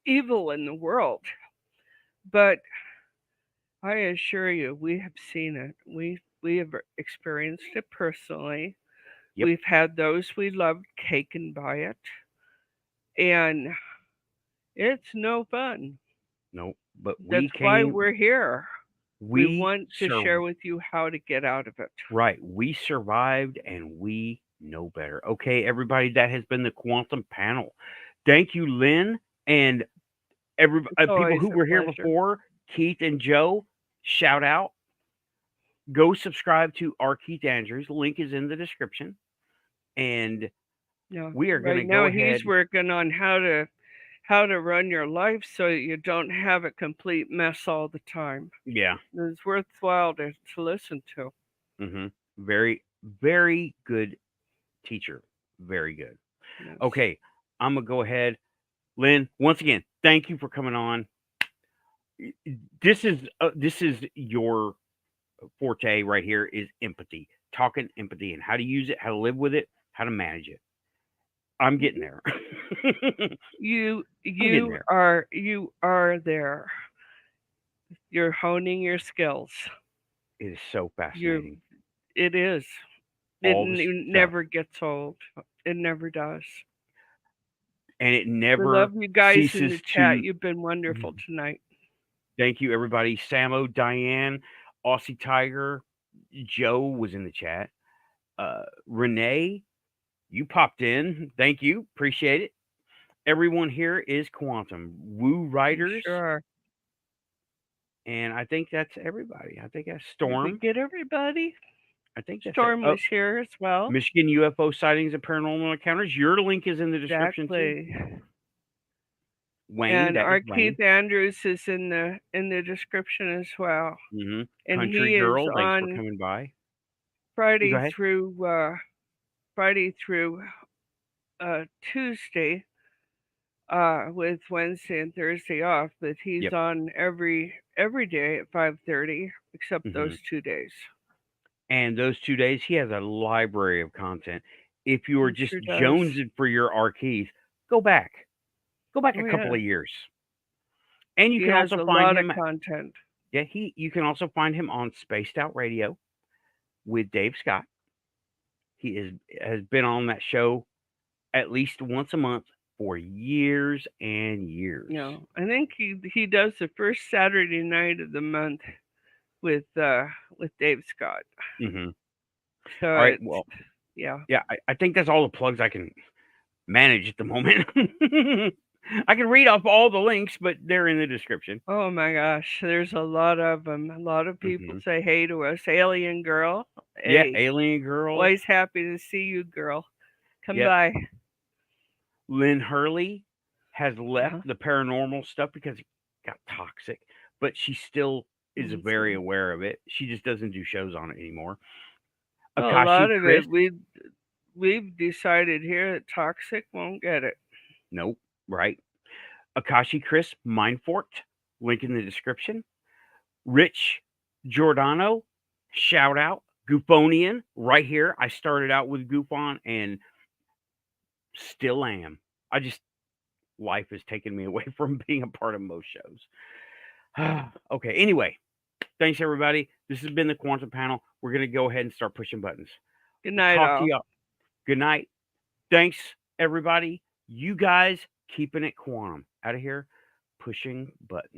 evil in the world, but I assure you, we have seen it. We have experienced it personally. Yep. We've had those we loved taken by it, and it's no fun. No, but That's why we're here. We want to share with you how to get out of it. Right. We survived and we know better. Okay, everybody, that has been the Quantum Panel. Thank you, Lynn, and people who were here before, Keith and Joe. Shout out. Go subscribe to our Keith Andrews. Link is in the description. And we are going to go ahead. He's working on how to run your life so you don't have a complete mess all the time. Yeah. It's worthwhile to listen to. Mm-hmm. Very, very good teacher. Very good. Yes. Okay, I'm going to go ahead. Lynn, once again, thank you for coming on. This is your forte right here, is empathy. Talking empathy and how to use it, how to live with it, how to manage it. I'm getting there. You are there. You're honing your skills. It is so fascinating. It is. It never gets old. It never does. And it never we love you guys in the chat. You've been wonderful tonight. Thank you, everybody. Samo, Diane, Aussie Tiger, Joe was in the chat. Renee, you popped in. Thank you. Appreciate it. Everyone here is Quantum. Woo Riders. Sure. And I think that's everybody. I think that's Storm. Did we get everybody? I think that's Storm was here as well. Michigan UFO sightings and paranormal encounters. Your link is in the description too. Wayne, and our Keith Andrews is in the description as well. Mm-hmm. And Country he Girl, is thanks on for coming by. Friday through Tuesday, with Wednesday and Thursday off. But he's on every day at 5:30, except those 2 days. And those 2 days, he has a library of content. If you are just jonesing for your R Keith, go back. Go back a couple of years. And you can also find him content. Yeah, you can also find him on Spaced Out Radio with Dave Scott. He has been on that show at least once a month for years and years. Yeah, I think he does the first Saturday night of the month with Dave Scott. Mm-hmm. So all right, well, yeah, I think that's all the plugs I can manage at the moment. I can read off all the links, but they're in the description. Oh my gosh, there's a lot of them. A lot of people say hey to us. Alien Girl. Hey. Yeah, Alien Girl. Always happy to see you, girl. Come by. Lynn Hurley has left the paranormal stuff because it got toxic, but she still is very aware of it. She just doesn't do shows on it anymore. A lot of it, we've decided here that toxic won't get it. Nope. Right. Akashi Chris, Mindforked, link in the description. Rich Giordano, shout out. Goofonian, right here. I started out with GUFON and still am. Life has taken me away from being a part of most shows. Okay, anyway, thanks everybody. This has been the Quantum Panel. We're going to go ahead and start pushing buttons. Good night, Talk to y'all. Good night. Thanks, everybody. You guys keeping it quantum. Out of here, pushing buttons.